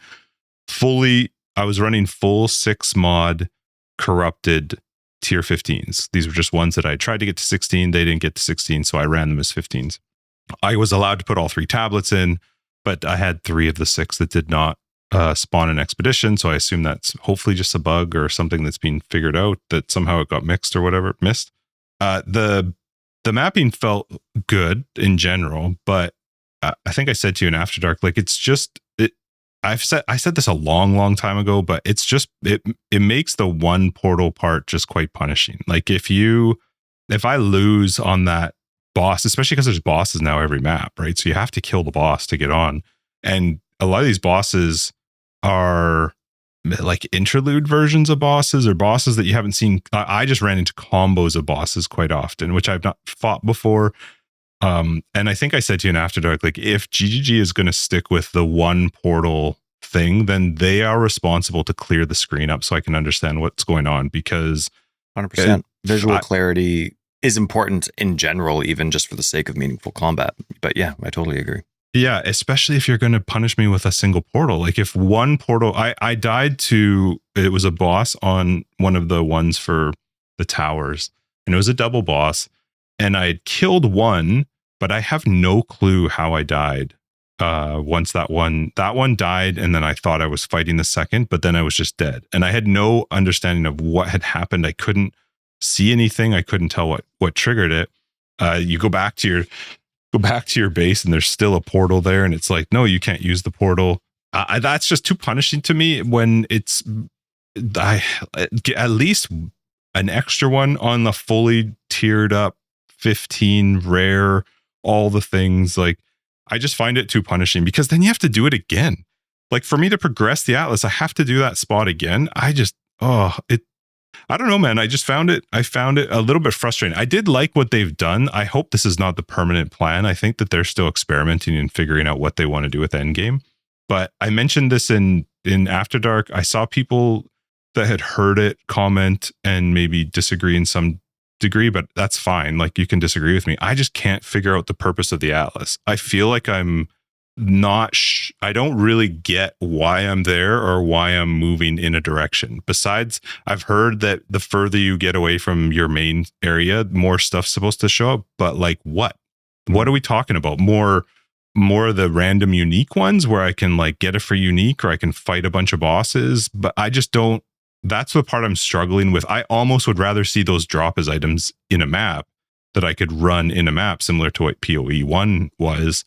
full 6 mod corrupted tier 15s. These were just ones that I tried to get to 16. They didn't get to 16, so I ran them as 15s. I was allowed to put all 3 tablets in, but I had 3 of the 6 that did not spawn an expedition, so I assume that's hopefully just a bug or something that's being figured out, that somehow it got mixed or whatever, missed. The mapping felt good in general, but I think I said to you in After Dark, like, it's just, I said this a long time ago, but it's just, it makes the one portal part just quite punishing. Like, if I lose on that boss, especially because there's bosses now every map, right? So you have to kill the boss to get on, and a lot of these bosses are like interlude versions of bosses, or bosses that you haven't seen. I just ran into combos of bosses quite often, which I've not fought before. And I think I said to you in After Dark, like, if GGG is going to stick with the one portal thing, then they are responsible to clear the screen up so I can understand what's going on, because 100% visual clarity is important in general, even just for the sake of meaningful combat. But yeah, I totally agree. Yeah, especially if you're going to punish me with a single portal. Like if one portal, I died to, it was a boss on one of the ones for the towers, and it was a double boss, and I had killed one, but I have no clue how I died. Once that one died, and then I thought I was fighting the second, but then I was just dead, and I had no understanding of what had happened. I couldn't see anything. I couldn't tell what triggered it. You go back to your base and there's still a portal there, and it's like, no, you can't use the portal. That's just too punishing to me. When it's at least an extra one on the fully tiered up 15 rare, all the things. Like, I just find it too punishing, because then you have to do it again. Like, for me to progress the Atlas, I have to do that spot again. I don't know, man. I found it a little bit frustrating. I did like what they've done. I hope this is not the permanent plan. I think that they're still experimenting and figuring out what they want to do with Endgame. But I mentioned this in After Dark. I saw people that had heard it comment and maybe disagree in some degree, but that's fine. Like, you can disagree with me. I just can't figure out the purpose of the Atlas. I feel like I'm not I don't really get why I'm there or why I'm moving in a direction. Besides, I've heard that the further you get away from your main area, more stuff's supposed to show up. But like, what are we talking about? More of the random unique ones where I can like get it for unique, or I can fight a bunch of bosses. But I just don't. That's the part I'm struggling with. I almost would rather see those drop as items in a map that I could run in a map, similar to what PoE 1 was,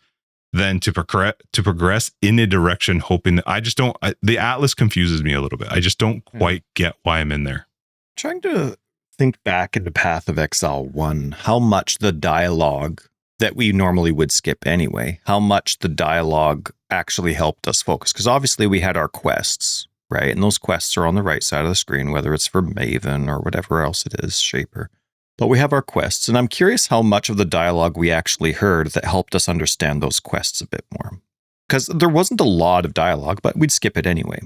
than to progress in a direction, hoping that the Atlas confuses me a little bit. I just don't quite get why I'm in there. Trying to think back into Path of Exile 1, how much the dialogue that we normally would skip anyway, how much the dialogue actually helped us focus. Because obviously we had our quests, right? And those quests are on the right side of the screen, whether it's for Maven or whatever else it is, Shaper. But we have our quests, and I'm curious how much of the dialogue we actually heard that helped us understand those quests a bit more. Because there wasn't a lot of dialogue, but we'd skip it anyway.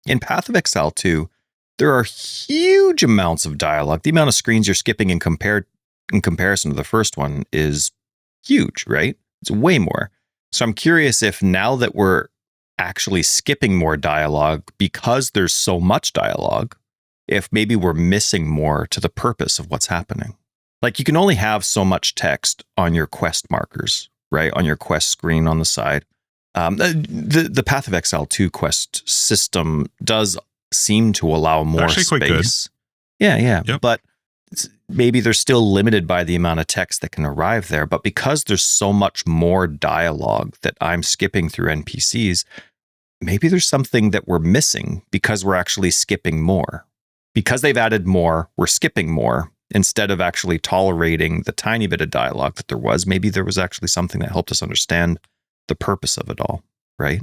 In Path of Exile 2, there are huge amounts of dialogue. The amount of screens you're skipping in comparison to the first one is huge, right? It's way more. So I'm curious if now that we're actually skipping more dialogue because there's so much dialogue, if maybe we're missing more to the purpose of what's happening. Like, you can only have so much text on your quest markers, right? On your quest screen on the side. The Path of Exile 2 quest system does seem to allow more actually space. Quite good. Yeah. Yep. But maybe they're still limited by the amount of text that can arrive there. But because there's so much more dialogue that I'm skipping through NPCs, maybe there's something that we're missing because we're actually skipping more. Because they've added more, we're skipping more instead of actually tolerating the tiny bit of dialogue that there was. Maybe there was actually something that helped us understand the purpose of it all, right?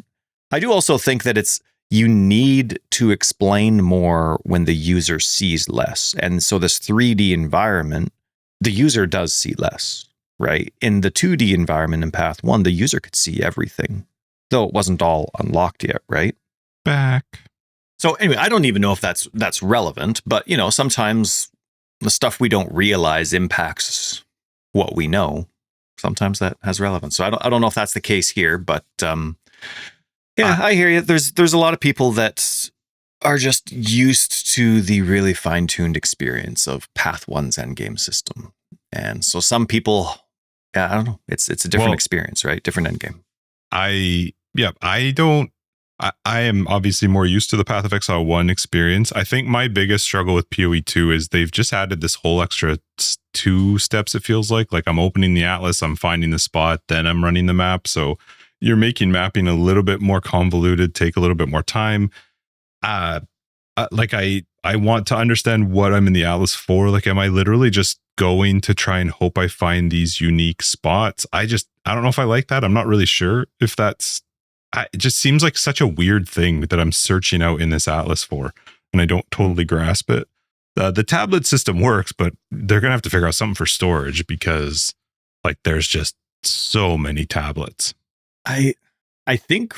I do also think that you need to explain more when the user sees less. And so this 3D environment, the user does see less, right? In the 2D environment in Path 1, the user could see everything, though it wasn't all unlocked yet, right? Back. So anyway, I don't even know if that's relevant, but sometimes the stuff we don't realize impacts what we know. Sometimes that has relevance. So I don't know if that's the case here, but I hear you. There's a lot of people that are just used to the really fine-tuned experience of Path 1's endgame system. And so some people, I don't know, it's a different experience, right? Different endgame. I am obviously more used to the Path of Exile 1 experience. I think my biggest struggle with PoE 2 is they've just added this whole extra 2 steps, it feels like. Like, I'm opening the Atlas, I'm finding the spot, then I'm running the map. So you're making mapping a little bit more convoluted, take a little bit more time. I want to understand what I'm in the Atlas for. Like, am I literally just going to try and hope I find these unique spots? I don't know if I like that. I'm not really sure if that's... it just seems like such a weird thing that I'm searching out in this Atlas for, and I don't totally grasp it. The tablet system works, but they're going to have to figure out something for storage, because like, there's just so many tablets. I think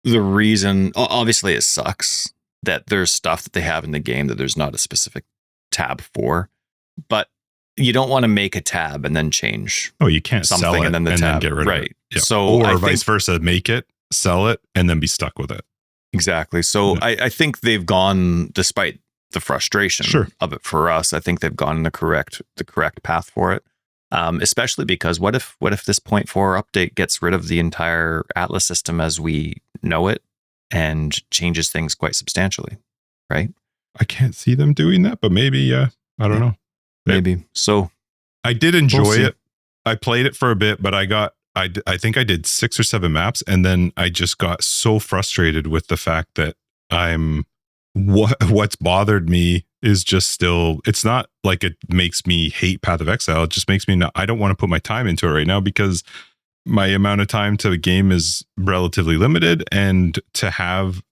the reason, obviously it sucks that there's stuff that they have in the game that there's not a specific tab for, but you don't want to make a tab and then change. Oh, you can't something sell it and then the tab, then get rid right? of it. Yeah. So or vice versa, make it, sell it, and then be stuck with it. Exactly. So I think they've gone, despite the frustration of it for us, I think they've gone the correct path for it. Especially because what if this 0.4 update gets rid of the entire Atlas system as we know it and changes things quite substantially, right? I can't see them doing that, but maybe, I don't know. Maybe. So I did enjoy it. I played it for a bit, but I think I did 6 or 7 maps, and then I just got so frustrated with the fact that what's bothered me is just still, it's not like it makes me hate Path of Exile. It just makes me I don't want to put my time into it right now because my amount of time to the game is relatively limited, and to have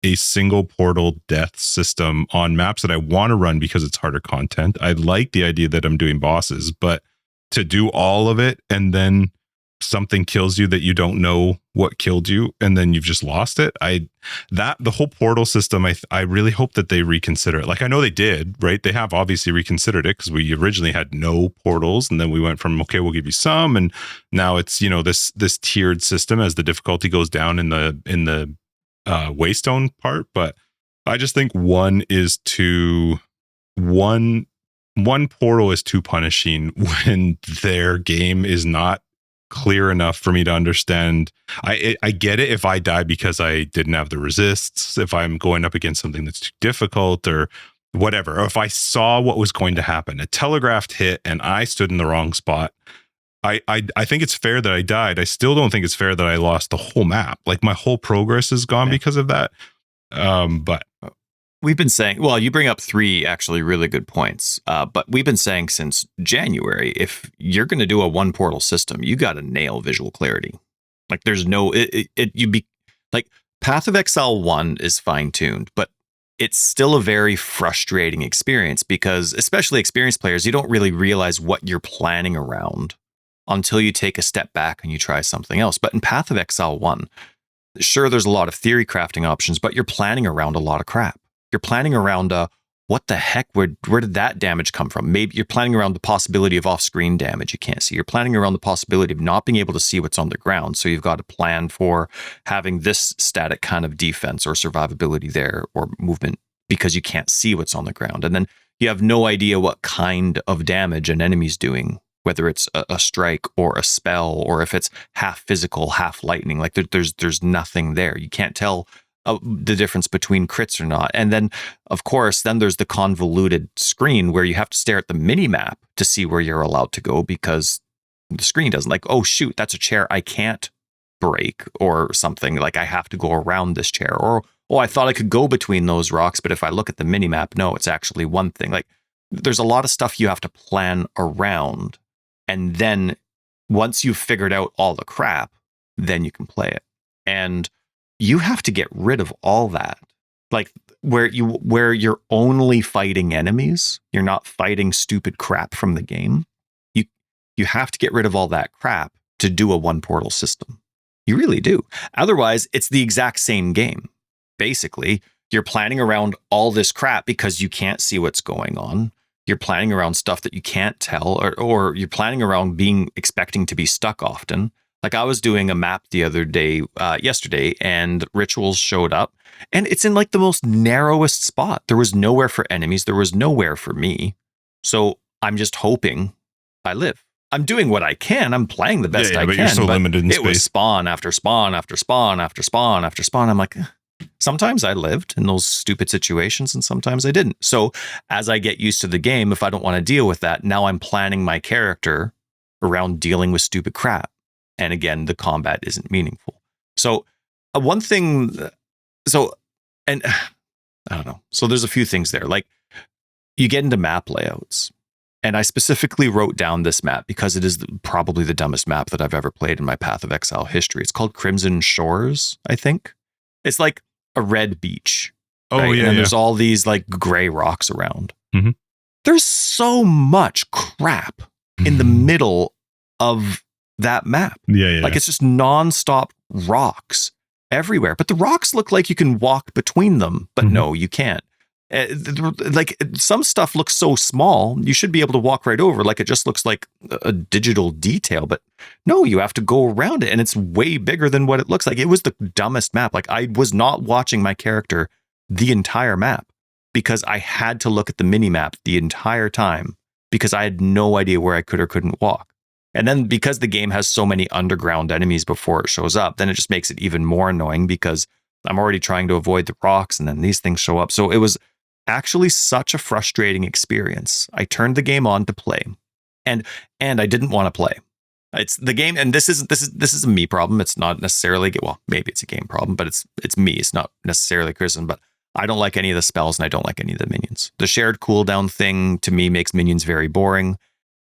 a single portal death system on maps that I want to run because it's harder content. I like the idea that I'm doing bosses, but to do all of it and then something kills you that you don't know what killed you and then you've just lost it. The whole portal system, I really hope that they reconsider it. Like, I know they did, right? They have obviously reconsidered it because we originally had no portals, and then we went from, okay, we'll give you some, and now it's, this tiered system as the difficulty goes down in the Waystone part. But I just think one portal is too punishing when their game is not clear enough for me to understand. I get it if I die because I didn't have the resists, if I'm going up against something that's too difficult or whatever, or if I saw what was going to happen, a telegraphed hit and I stood in the wrong spot. I think it's fair that I died. I still don't think it's fair that I lost the whole map. Like, my whole progress is gone because of that. But we've been saying, well, you bring up 3 actually really good points. But we've been saying since January, if you're going to do a 1 portal system, you got to nail visual clarity. Like, there's no, Path of Exile 1 is fine tuned, but it's still a very frustrating experience because, especially experienced players, you don't really realize what you're planning around until you take a step back and you try something else. But in Path of Exile 1, sure, there's a lot of theory crafting options, but you're planning around a lot of crap. You're planning around what the heck, where did that damage come from? Maybe you're planning around the possibility of off-screen damage you can't see. You're planning around the possibility of not being able to see what's on the ground. So you've got to plan for having this static kind of defense or survivability there or movement because you can't see what's on the ground. And then you have no idea what kind of damage an enemy's doing, whether it's a strike or a spell, or if it's half physical, half lightning. Like, there's nothing there. You can't tell the difference between crits or not. And then, of course, there's the convoluted screen where you have to stare at the mini map to see where you're allowed to go because the screen doesn't, like, oh shoot, that's a chair I can't break or something. Like, I have to go around this chair, or oh, I thought I could go between those rocks, but if I look at the mini map, no, it's actually one thing. Like, there's a lot of stuff you have to plan around, and then once you've figured out all the crap, then you can play it. And you have to get rid of all that. Like, where you're only fighting enemies, you're not fighting stupid crap from the game. You have to get rid of all that crap to do a 1 portal system. You really do. Otherwise, it's the exact same game. Basically, you're planning around all this crap because you can't see what's going on. You're planning around stuff that you can't tell, or you're planning around expecting to be stuck often. Like, I was doing a map the other day, yesterday, and rituals showed up, and it's in like the most narrowest spot. There was nowhere for enemies. There was nowhere for me. So I'm just hoping I live. I'm doing what I can. I'm playing the best I can. You're so limited in space. It was spawn after spawn after spawn after spawn after spawn. I'm like, sometimes I lived in those stupid situations and sometimes I didn't. So as I get used to the game, if I don't want to deal with that, now I'm planning my character around dealing with stupid crap. And again, the combat isn't meaningful. So one thing, and I don't know. So there's a few things there. Like, you get into map layouts. And I specifically wrote down this map because it is probably the dumbest map that I've ever played in my Path of Exile history. It's called Crimson Shores, I think. It's like a red beach. Oh, right? yeah. And there's all these like gray rocks around. Mm-hmm. There's so much crap in the middle of that map. Yeah. Like, it's just nonstop rocks everywhere. But the rocks look like you can walk between them. But no, you can't. Like some stuff looks so small, you should be able to walk right over. Like it just looks like a digital detail, but no, you have to go around it, and it's way bigger than what it looks like. It was the dumbest map. Like I was not watching my character the entire map because I had to look at the mini map the entire time because I had no idea where I could or couldn't walk. And then because the game has so many underground enemies before it shows up, then it just makes it even more annoying because I'm already trying to avoid the rocks and then these things show up. So it was actually such a frustrating experience. I turned the game on to play, and I didn't want to play. It's the game, and this is a me problem. It's not necessarily, well, maybe it's a game problem, but it's me. It's not necessarily criticism, but I don't like any of the spells and I don't like any of the minions. The shared cooldown thing to me makes minions very boring,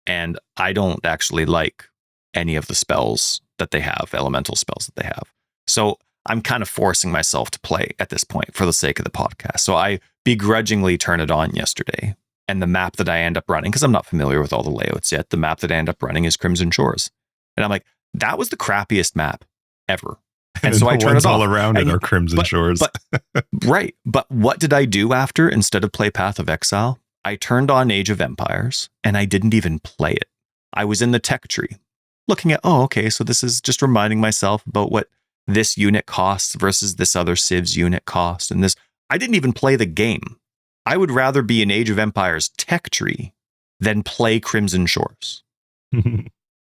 and I don't actually like any of the spells that they have, elemental spells that they have. So I'm kind of forcing myself to play at this point for the sake of the podcast. So I begrudgingly turn it on yesterday. And the map that I end up running, because I'm not familiar with all the layouts yet, the map that I end up running is Crimson Shores. And I'm like, that was the crappiest map ever. And so I turn it all off. around it are Crimson Shores. Right. But what did I do after, instead of play Path of Exile? I turned on Age of Empires and I didn't even play it. I was in the tech tree looking at, oh, okay, so this is just reminding myself about what this unit costs versus this other Civ's unit cost. And this, I didn't even play the game. I would rather be in Age of Empires tech tree than play Crimson Shores.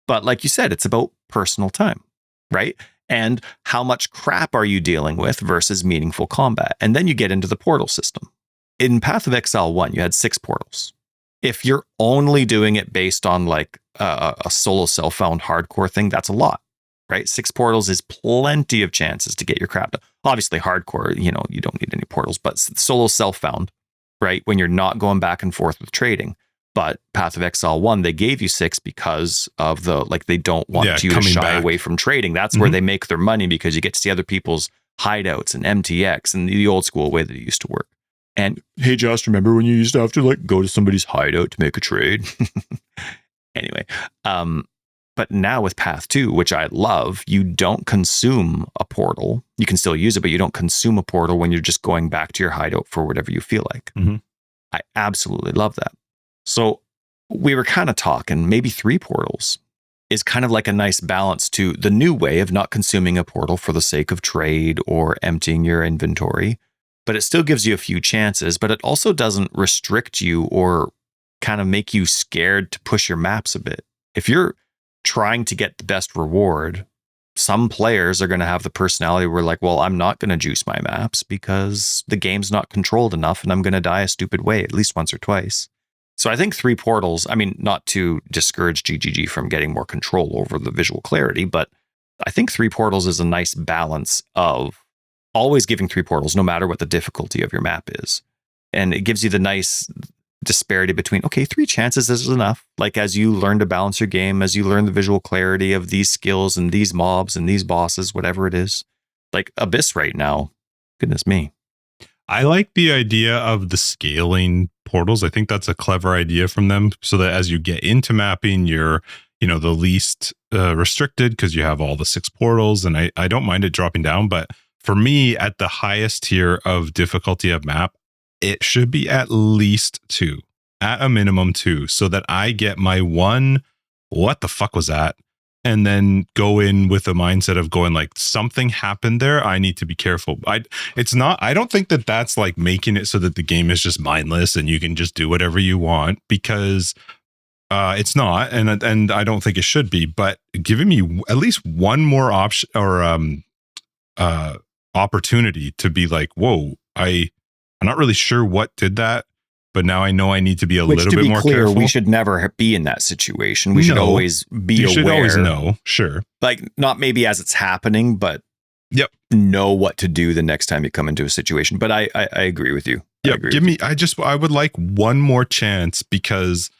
But like you said, it's about personal time, right? And how much crap are you dealing with versus meaningful combat? And then you get into the portal system. In Path of Exile 1, you had 6 portals. If you're only doing it based on like a solo self-found hardcore thing, that's a lot, right? 6 portals is plenty of chances to get your crap done. Obviously, hardcore, you don't need any portals, but solo self-found, right? When you're not going back and forth with trading. But Path of Exile 1, they gave you 6 because of they don't want you to shy away from trading. That's where they make their money, because you get to see other people's hideouts and MTX and the old school way that it used to work. And hey, Josh, remember when you used to have to go to somebody's hideout to make a trade? Anyway, but now with Path 2, which I love, you don't consume a portal. You can still use it, but you don't consume a portal when you're just going back to your hideout for whatever you feel like. I absolutely love that. So we were kind of talking, maybe 3 portals is kind of like a nice balance to the new way of not consuming a portal for the sake of trade or emptying your inventory. But it still gives you a few chances, but it also doesn't restrict you or kind of make you scared to push your maps a bit. If you're trying to get the best reward, some players are going to have the personality where like, well, I'm not going to juice my maps because the game's not controlled enough and I'm going to die a stupid way at least once or twice. So I think 3 portals, I mean, not to discourage GGG from getting more control over the visual clarity, but I think 3 portals is a nice balance of always giving 3 portals, no matter what the difficulty of your map is. And it gives you the nice disparity between, okay, 3 chances is enough. Like as you learn to balance your game, as you learn the visual clarity of these skills and these mobs and these bosses, whatever it is. Like Abyss right now, goodness me. I like the idea of the scaling portals. I think that's a clever idea from them, so that as you get into mapping, you're, the least restricted because you have all the 6 portals. And I don't mind it dropping down, but for me, at the highest tier of difficulty of map, it should be at least 2, at a minimum 2, so that I get my one, what the fuck was that? And then go in with a mindset of going like, something happened there. I need to be careful. I don't think that that's like making it so that the game is just mindless and you can just do whatever you want, because it's not. And I don't think it should be, but giving me at least one more option or opportunity to be like, whoa, I'm not really sure what did that, but now I know I need to be a little bit more careful. We should never be in that situation. We should always be aware. You should always know, sure. Like not maybe as it's happening, but know what to do the next time you come into a situation. But I agree with you. Yeah, I would like one more chance, because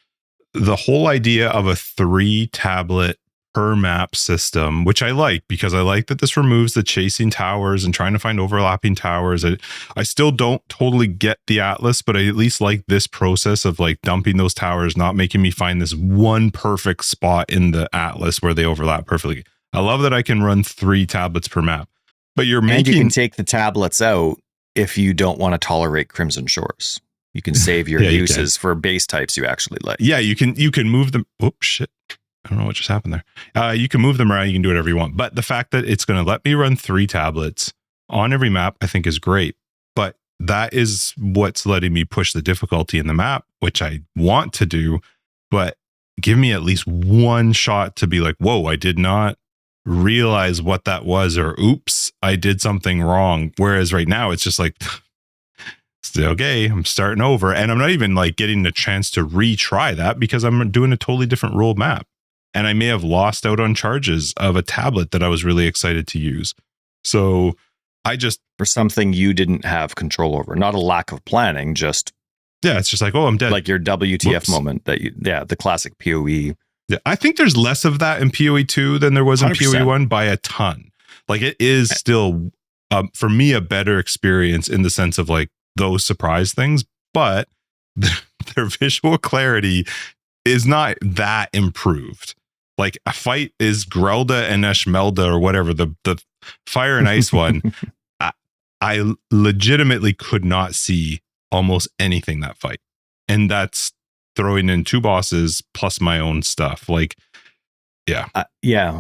the whole idea of a 3 tablet per map system, which I like, because I like that this removes the chasing towers and trying to find overlapping towers. I still don't totally get the Atlas, but I at least like this process of like dumping those towers, not making me find this one perfect spot in the Atlas where they overlap perfectly. I love that I can run 3 tablets per map, but you can take the tablets out if you don't want to tolerate Crimson Shores. You can save your Yeah, you uses for base types you actually like. Yeah, you can move them. Oops, shit. I don't know what just happened there. You can move them around. You can do whatever you want. But the fact that it's going to let me run 3 tablets on every map, I think is great. But that is what's letting me push the difficulty in the map, which I want to do. But give me at least one shot to be like, whoa, I did not realize what that was, or oops, I did something wrong. Whereas right now it's just like, okay, I'm starting over, and I'm not even like getting the chance to retry that because I'm doing a totally different rule map, and I may have lost out on charges of a tablet that I was really excited to use. So I just, for something you didn't have control over, not a lack of planning, just it's just like, oh, I'm dead. Like your WTF Whoops. moment the classic PoE. Yeah, I think there's less of that in PoE 2 than there was in 100%. PoE 1 by a ton. Like it is still, for me, a better experience in the sense of like those surprise things, but their visual clarity is not that improved. Like a fight is Grelda and Eshmelda or whatever, the fire and ice one. I legitimately could not see almost anything that fight. And that's throwing in 2 bosses plus my own stuff. Like, yeah.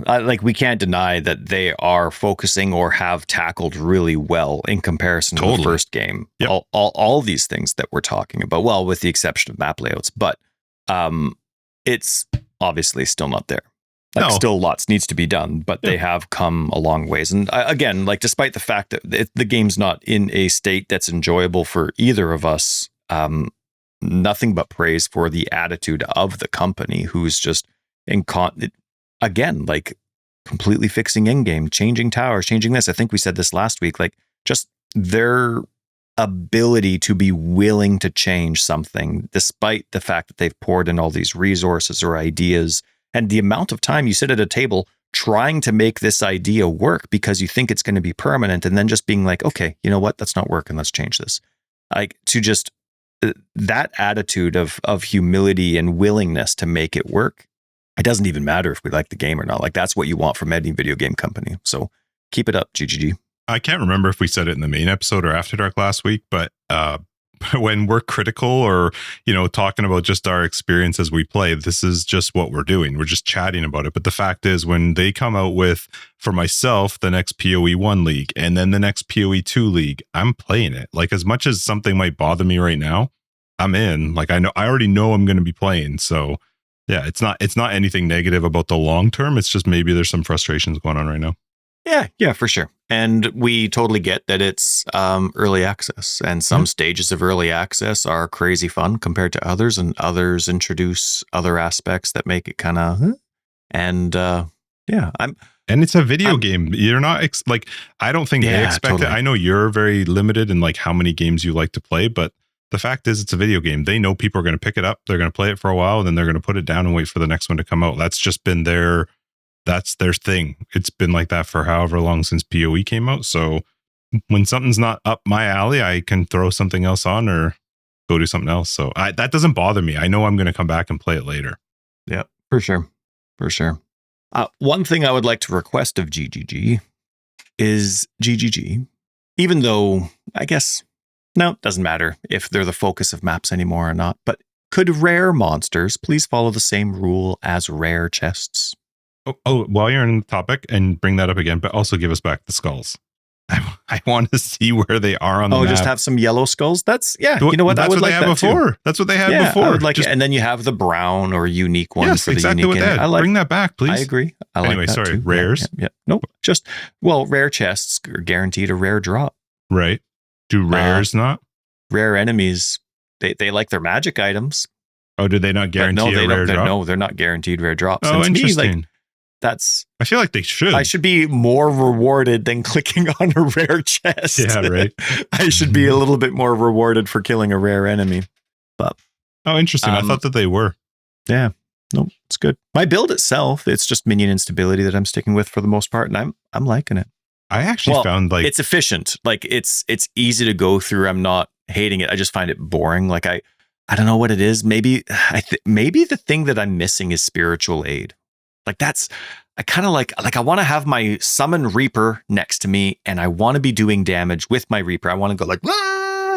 Like we can't deny that they are focusing or have tackled really well in comparison to the first game. Yep. All these things that we're talking about, well, with the exception of map layouts, but it's obviously still not there. Like still lots needs to be done, but they have come a long ways. And again, like despite the fact that the game's not in a state that's enjoyable for either of us, nothing but praise for the attitude of the company, who's just again, like completely fixing in-game, changing towers, changing this. I think we said this last week, like just their ability to be willing to change something despite the fact that they've poured in all these resources or ideas, and the amount of time you sit at a table trying to make this idea work because you think it's going to be permanent, and then just being like, okay, you know what, that's not working, let's change this. Like to just that attitude of humility and willingness to make it work. It doesn't even matter if we like the game or not. Like that's what you want from any video game company. So keep it up, GGG. I can't remember if we said it in the main episode or After Dark last week, but when we're critical or, talking about just our experience as we play, this is just what we're doing. We're just chatting about it. But the fact is, when they come out with, for myself, the next PoE 1 league and then the next PoE 2 league, I'm playing it. Like as much as something might bother me right now, I'm in. Like I already know I'm going to be playing. So yeah, it's not anything negative about the long term. It's just maybe there's some frustrations going on right now. Yeah, for sure. And we totally get that it's early access, and some stages of early access are crazy fun compared to others, and others introduce other aspects that make it kind of, and it's a video game. You're not I don't think they expect it. I know you're very limited in like how many games you like to play, but the fact is it's a video game. They know people are going to pick it up. They're going to play it for a while, and then they're going to put it down and wait for the next one to come out. That's just been that's their thing. It's been like that for however long since PoE came out. So when something's not up my alley, I can throw something else on or go do something else. So that doesn't bother me. I know I'm going to come back and play it later. Yeah, for sure. For sure. One thing I would like to request of GGG is GGG, even though I guess, no, it doesn't matter if they're the focus of maps anymore or not, but could rare monsters please follow the same rule as rare chests? Oh, while you're on the topic, and bring that up again, but also give us back the skulls. I want to see where they are on the map. Just have some yellow skulls? You know what? That's what they had before. Too. That's what they had before. I would like it. And then you have the brown or unique one for exactly the unique. What they had. Bring that back, please. I agree. Anyway, like that too. Rares? Yeah. Nope. Rare chests are guaranteed a rare drop. Right. Do rares not? Rare enemies, they like their magic items. Oh, do they not guarantee a rare drop? No, they're not guaranteed rare drops. Oh, interesting. I feel like they should. I should be more rewarded than clicking on a rare chest. Yeah, right. I should be a little bit more rewarded for killing a rare enemy. But interesting. I thought that they were. Yeah. No, it's good. My build itself, it's just minion instability that I'm sticking with for the most part, and I'm liking it. I actually found it's efficient. Like it's easy to go through. I'm not hating it. I just find it boring. Like I don't know what it is. Maybe maybe the thing that I'm missing is spiritual aid. Like I kind of like I want to have my summon Reaper next to me, and I want to be doing damage with my Reaper. I want to go like,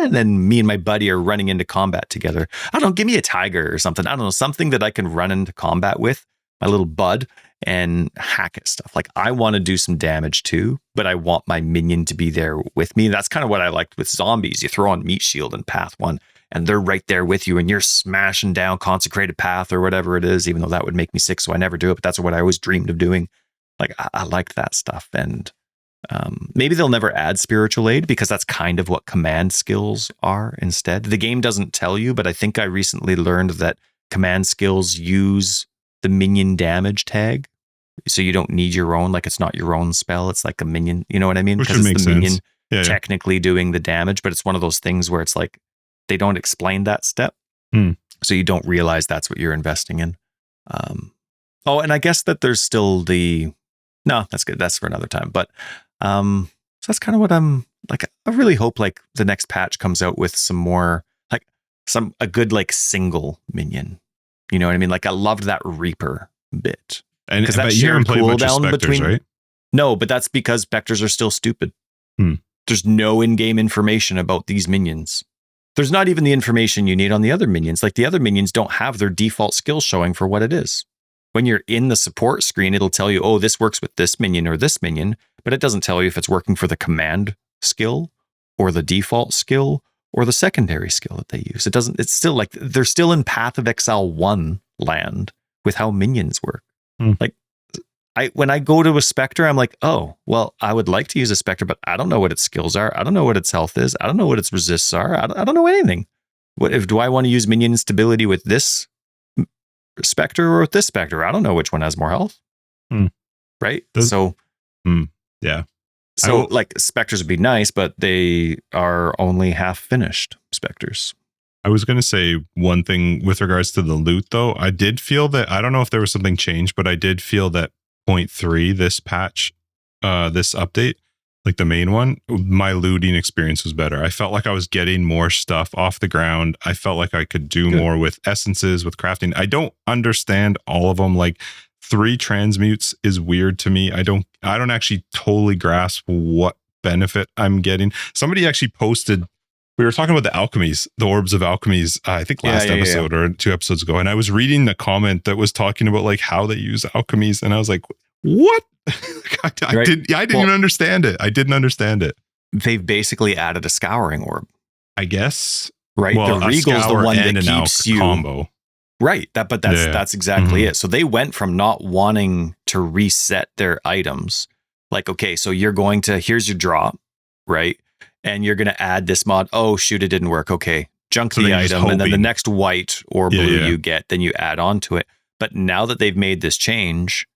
And then me and my buddy are running into combat together. I don't know, give me a tiger or something. I don't know, something that I can run into combat with, my little bud, and hack at stuff. Like, I want to do some damage too, but I want my minion to be there with me. That's kind of what I liked with zombies. You throw on Meat Shield in Path 1, and they're right there with you, and you're smashing down Consecrated Path or whatever it is, even though that would make me sick, so I never do it, but that's what I always dreamed of doing. Like, I liked that stuff. And maybe they'll never add spiritual aid, because that's kind of what command skills are instead. The game doesn't tell you, but I think I recently learned that command skills use the minion damage tag. So you don't need your own, like, it's not your own spell. It's like a minion, you know what I mean? Because it's the minion technically doing the damage, but it's one of those things where it's like, they don't explain that step. So you don't realize that's what you're investing in. And I guess that there's still no, that's good. That's for another time. But so that's kind of what I'm like. I really hope like the next patch comes out with some more, like a good like single minion. You know what I mean? Like, I loved that Reaper bit. And because that shared cooldown between, right? No, but that's because Spectres are still stupid. There's no in-game information about these minions. There's not even the information you need on the other minions. Like, the other minions don't have their default skill showing for what it is. When you're in the support screen, it'll tell you, oh, this works with this minion or this minion, but it doesn't tell you if it's working for the command skill or the default skill or the secondary skill that they use. It's still like, they're still in Path of Exile 1 land with how minions work. Like, when I go to a Spectre, I'm like, oh, well, I would like to use a Spectre, but I don't know what its skills are. I don't know what its health is. I don't know what its resists are. I don't know anything. Do I want to use minion stability with this Spectre or with this Spectre? I don't know which one has more health. Right? Yeah. So like, Spectres would be nice, but they are only half finished Spectres. I was going to say one thing with regards to the loot, though. I did feel that, I don't know if there was something changed, but I did feel that 0.3, this patch, this update, like the main one, my looting experience was better. I felt like I was getting more stuff off the ground. I felt like I could do more with essences, with crafting. I don't understand all of them. Like, 3 transmutes is weird to me. I don't actually totally grasp what benefit I'm getting. Somebody actually posted, we were talking about the alchemies, the orbs of alchemies, I think last episode or 2 episodes ago. And I was reading the comment that was talking about like how they use alchemies. And I was like, what? I didn't even understand it. I didn't understand it. They've basically added a scouring orb, I guess. Right. Well, the Regal's the one that keeps you combo. Right. That's exactly it. So they went from not wanting to reset their items. Like, okay, so you're going to, here's your drop, right? And you're going to add this mod. Oh, shoot, it didn't work. Okay. Junk the item. And then the next white or blue you get, then you add on to it. But now that they've made this change,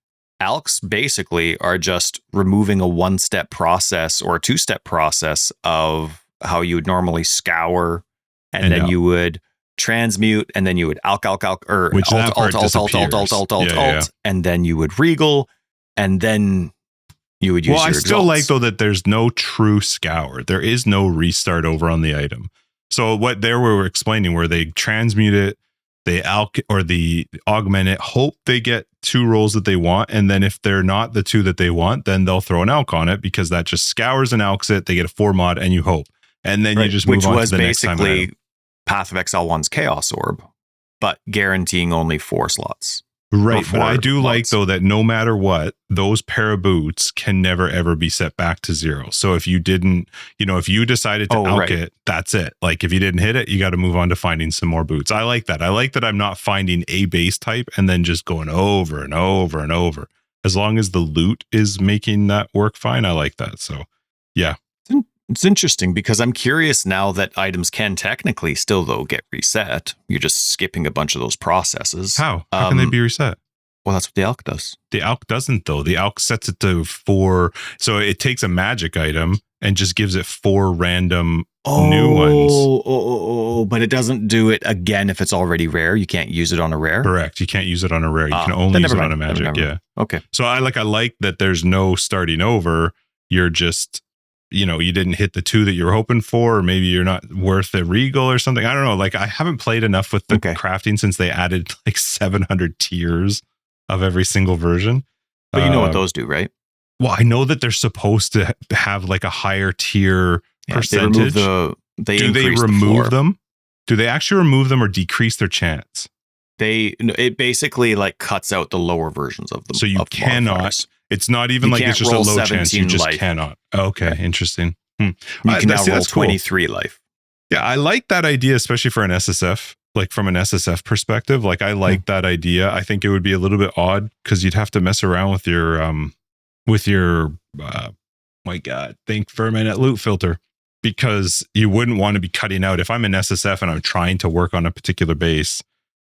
alks basically are just removing a 1-step process or a 2-step process of how you would normally scour, and then you would transmute, and then you would alk, or alt, and then you would regal, and then you would use your exalts. Still like, though, that there's no true scour. There is no restart over on the item. So what they were explaining, where they transmute it, they alk or the augment it, hope they get 2 rolls that they want, and then if they're not the 2 that they want, then they'll throw an alk on it, because that just scours and alks it. They get a 4 mod, and you hope, and then you just move on to the next time. Which was basically Path of Exile 1's Chaos Orb, but guaranteeing only 4 slots. Right, but I do like, though, that no matter what, those pair of boots can never ever be set back to 0. So if you didn't, if you decided to alk it, that's it. Like, if you didn't hit it, you got to move on to finding some more boots. I like that. I like that I'm not finding a base type and then just going over and over and over. As long as the loot is making that work fine, I like that. So, yeah. It's interesting, because I'm curious now that items can technically still, though, get reset. You're just skipping a bunch of those processes. How can they be reset? Well, that's what the alk does. The alk doesn't, though. The alk sets it to 4. So it takes a magic item and just gives it 4 random new ones. But it doesn't do it again if it's already rare. You can't use it on a rare. Correct. You can't use it on a rare. You can only use it on a magic. Yeah. Okay. So I like that there's no starting over. You're just, you didn't hit the 2 that you were hoping for, or maybe you're not worth a regal or something. I don't know. Like, I haven't played enough with the crafting since they added like 700 tiers of every single version. But you know what those do, right? Well, I know that they're supposed to have like a higher tier percentage. They remove Do they remove them? Do they actually remove them or decrease their chance? It basically like cuts out the lower versions of them. So you cannot. Modifiers. It's not even like it's just a low chance. You just life. cannot. Okay, right. Interesting. You can now roll 23 life. Yeah, I like that idea, especially for an SSF. Like from an SSF perspective, like I like that idea. I think it would be a little bit odd because you'd have to mess around with your my God, think for a minute, loot filter, because you wouldn't want to be cutting out. If I'm an SSF and I'm trying to work on a particular base,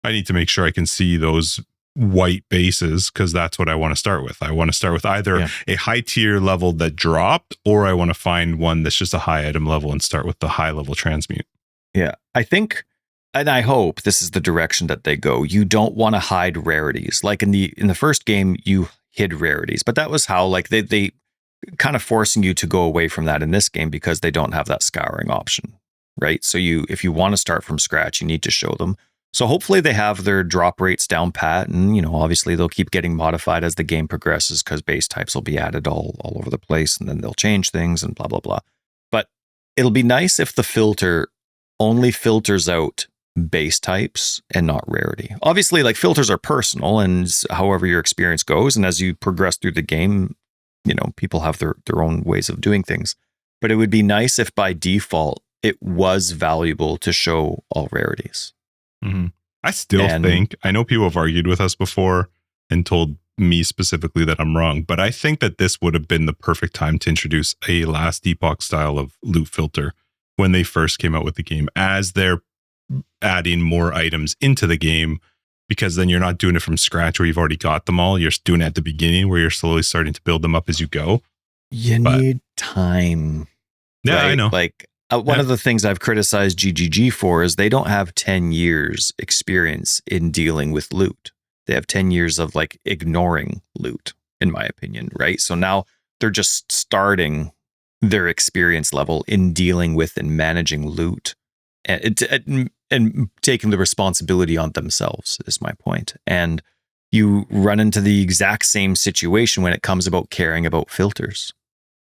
I need to make sure I can see those white bases because that's what I want to start with. I want to start with either a high tier level that dropped, or I want to find one that's just a high item level and start with the high level transmute. Yeah, I think, and I hope this is the direction that they go. You don't want to hide rarities. Like in the first game, you hid rarities, but that was how like they kind of forcing you to go away from that in this game because they don't have that scouring option, right? So if you want to start from scratch, you need to show them. So hopefully they have their drop rates down pat, and obviously they'll keep getting modified as the game progresses because base types will be added all over the place, and then they'll change things and blah blah blah. But it'll be nice if the filter only filters out base types and not rarity. Obviously, like filters are personal, and however your experience goes, and as you progress through the game, people have their own ways of doing things. But it would be nice if by default it was valuable to show all rarities. Mm-hmm. I still think, I know people have argued with us before and told me specifically that I'm wrong, but I think that this would have been the perfect time to introduce a Last Epoch style of loot filter when they first came out with the game, as they're adding more items into the game, because then you're not doing it from scratch where you've already got them all. You're doing it at the beginning where you're slowly starting to build them up as you go. You need time. Yeah, right? I know. Like one of the things I've criticized GGG for is they don't have 10 years experience in dealing with loot. They have 10 years of like ignoring loot, in my opinion, right? So now they're just starting their experience level in dealing with and managing loot and taking the responsibility on themselves is my point. And you run into the exact same situation when it comes about caring about filters,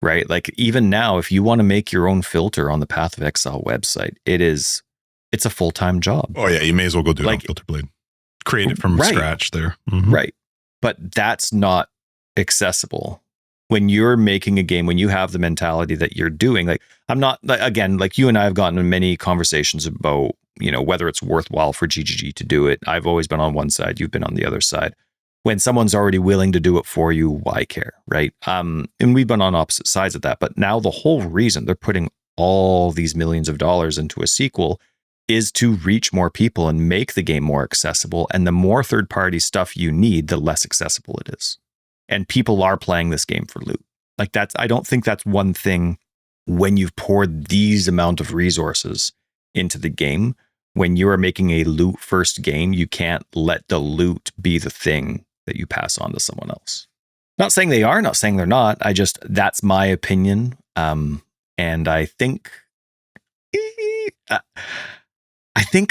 right? Like even now, if you want to make your own filter on the Path of Exile website, it's a full-time job. Oh yeah, you may as well go do it on Filter Blade. Create it from scratch there. Mm-hmm. Right. But that's not accessible. When you're making a game, when you have the mentality that you're doing, like I'm not, again, like you and I have gotten in many conversations about, whether it's worthwhile for GGG to do it. I've always been on one side. You've been on the other side. When someone's already willing to do it for you, why care, right? And we've been on opposite sides of that. But now the whole reason they're putting all these millions of dollars into a sequel is to reach more people and make the game more accessible. And the more third-party stuff you need, the less accessible it is. And people are playing this game for loot. Like I don't think that's one thing when you've poured these amount of resources into the game. When you are making a loot first game, you can't let the loot be the thing that you pass on to someone else. Not saying they are, not saying they're not. That's my opinion. And I think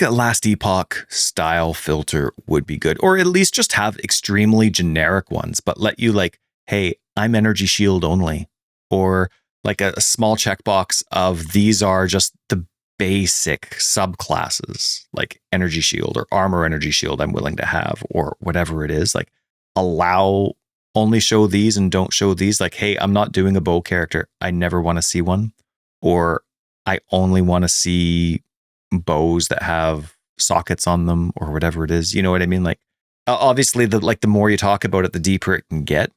a Last Epoch style filter would be good, or at least just have extremely generic ones, but let you like, hey, I'm energy shield only, or like a small checkbox of these are just the basic subclasses, like energy shield or armor energy shield I'm willing to have, or whatever it is. Like only show these and don't show these. Like, hey, I'm not doing a bow character. I never want to see one, or I only want to see bows that have sockets on them or whatever it is. You know what I mean? Like obviously the more you talk about it, the deeper it can get.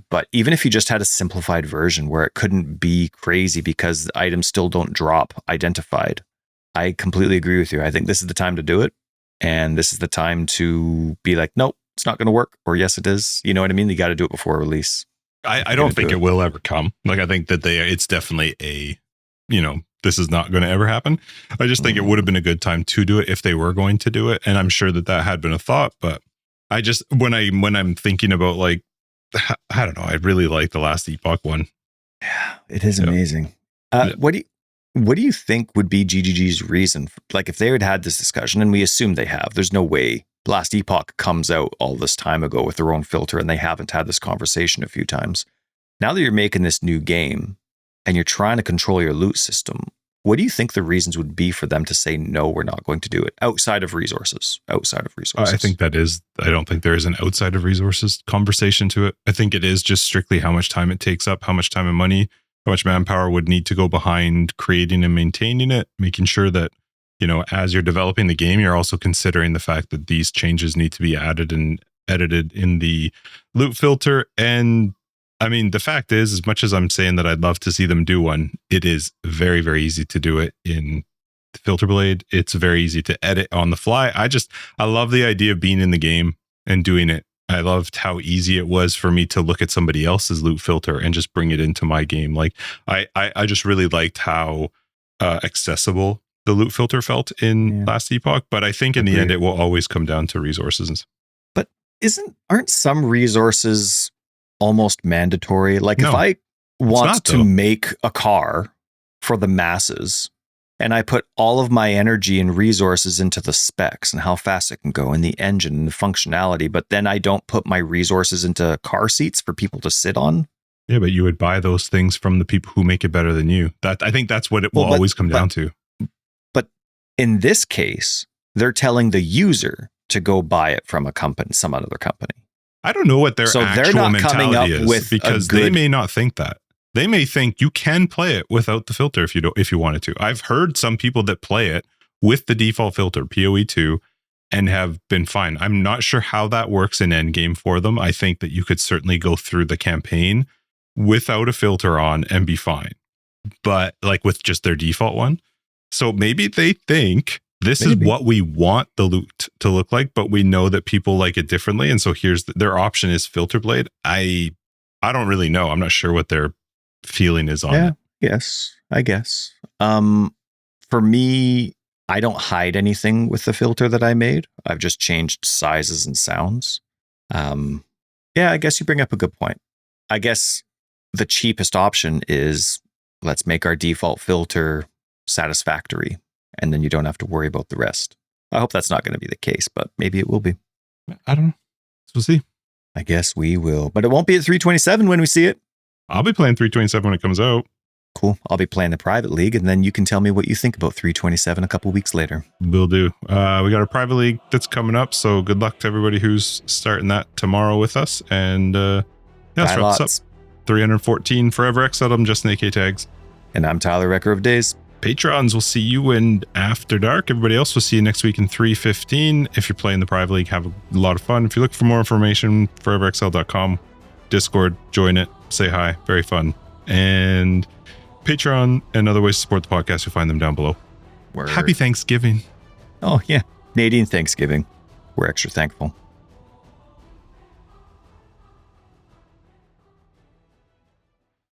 But even if you just had a simplified version where it couldn't be crazy because the items still don't drop identified, I completely agree with you. I think this is the time to do it. And this is the time to be like, nope, it's not going to work. Or yes, it is. You know what I mean? You got to do it before release. I don't think it will ever come. Like, I think that it's definitely this is not going to ever happen. I just think it would have been a good time to do it if they were going to do it. And I'm sure that had been a thought, but I just, when I'm thinking about like, I don't know, I really like the Last Epoch one. Yeah, it is amazing. What do you think would be GGG's reason? Like if they had this discussion, and we assume they have, there's no way Last Epoch comes out all this time ago with their own filter and they haven't had this conversation a few times. Now that you're making this new game, and you're trying to control your loot system, what do you think the reasons would be for them to say, no, we're not going to do it outside of resources? I think I don't think there is an outside of resources conversation to it. I think it is just strictly how much time it takes up, how much time and money, how much manpower would need to go behind creating and maintaining it, making sure that, as you're developing the game, you're also considering the fact that these changes need to be added and edited in the loot filter. And I mean, the fact is, as much as I'm saying that I'd love to see them do one, it is very, very easy to do it in Filter Blade. It's very easy to edit on the fly. I love the idea of being in the game and doing it. I loved how easy it was for me to look at somebody else's loot filter and just bring it into my game. Like I just really liked how accessible the loot filter felt in Last Epoch. But I think in the end, it will always come down to resources. But aren't some resources almost mandatory? Like if I want to make a car for the masses and I put all of my energy and resources into the specs and how fast it can go and the engine and the functionality, but then I don't put my resources into car seats for people to sit on. Yeah, but you would buy those things from the people who make it better than you. I think that's what it will always come down to. But in this case, they're telling the user to go buy it from some other company. I don't know what their actual mentality is, because they may not think that. They may think you can play it without the filter if you wanted to. I've heard some people that play it with the default filter, PoE2, and have been fine. I'm not sure how that works in endgame for them. I think that you could certainly go through the campaign without a filter on and be fine, but like with just their default one. So maybe they think this is what we want the loot to look like, but we know that people like it differently. And so here's their option is Filter Blade. I don't really know. I'm not sure what their feeling is on it. Yes, I guess. For me, I don't hide anything with the filter that I made. I've just changed sizes and sounds. I guess you bring up a good point. I guess the cheapest option is let's make our default filter satisfactory, and then you don't have to worry about the rest. I hope that's not going to be the case, but maybe it will be. I don't know. We'll see. I guess we will, but it won't be at 327 when we see it. I'll be playing 327 when it comes out. Cool. I'll be playing the private league, and then you can tell me what you think about 327 a couple weeks later. Will do. We got our private league that's coming up, so good luck to everybody who's starting that tomorrow with us. And that's what's up. 314 Forever Exiled. I'm Justin AK Tags. And I'm Tyler, Wrecker of Days. Patrons, we'll see you in After Dark. Everybody else, we'll see you next week in 315. If you're playing the private league, have a lot of fun. If you look for more information, foreverexiled.com, Discord, join it, say hi, very fun. And Patreon and other ways to support the podcast, you'll find them down below. Happy Thanksgiving. Oh, yeah. Canadian Thanksgiving. We're extra thankful.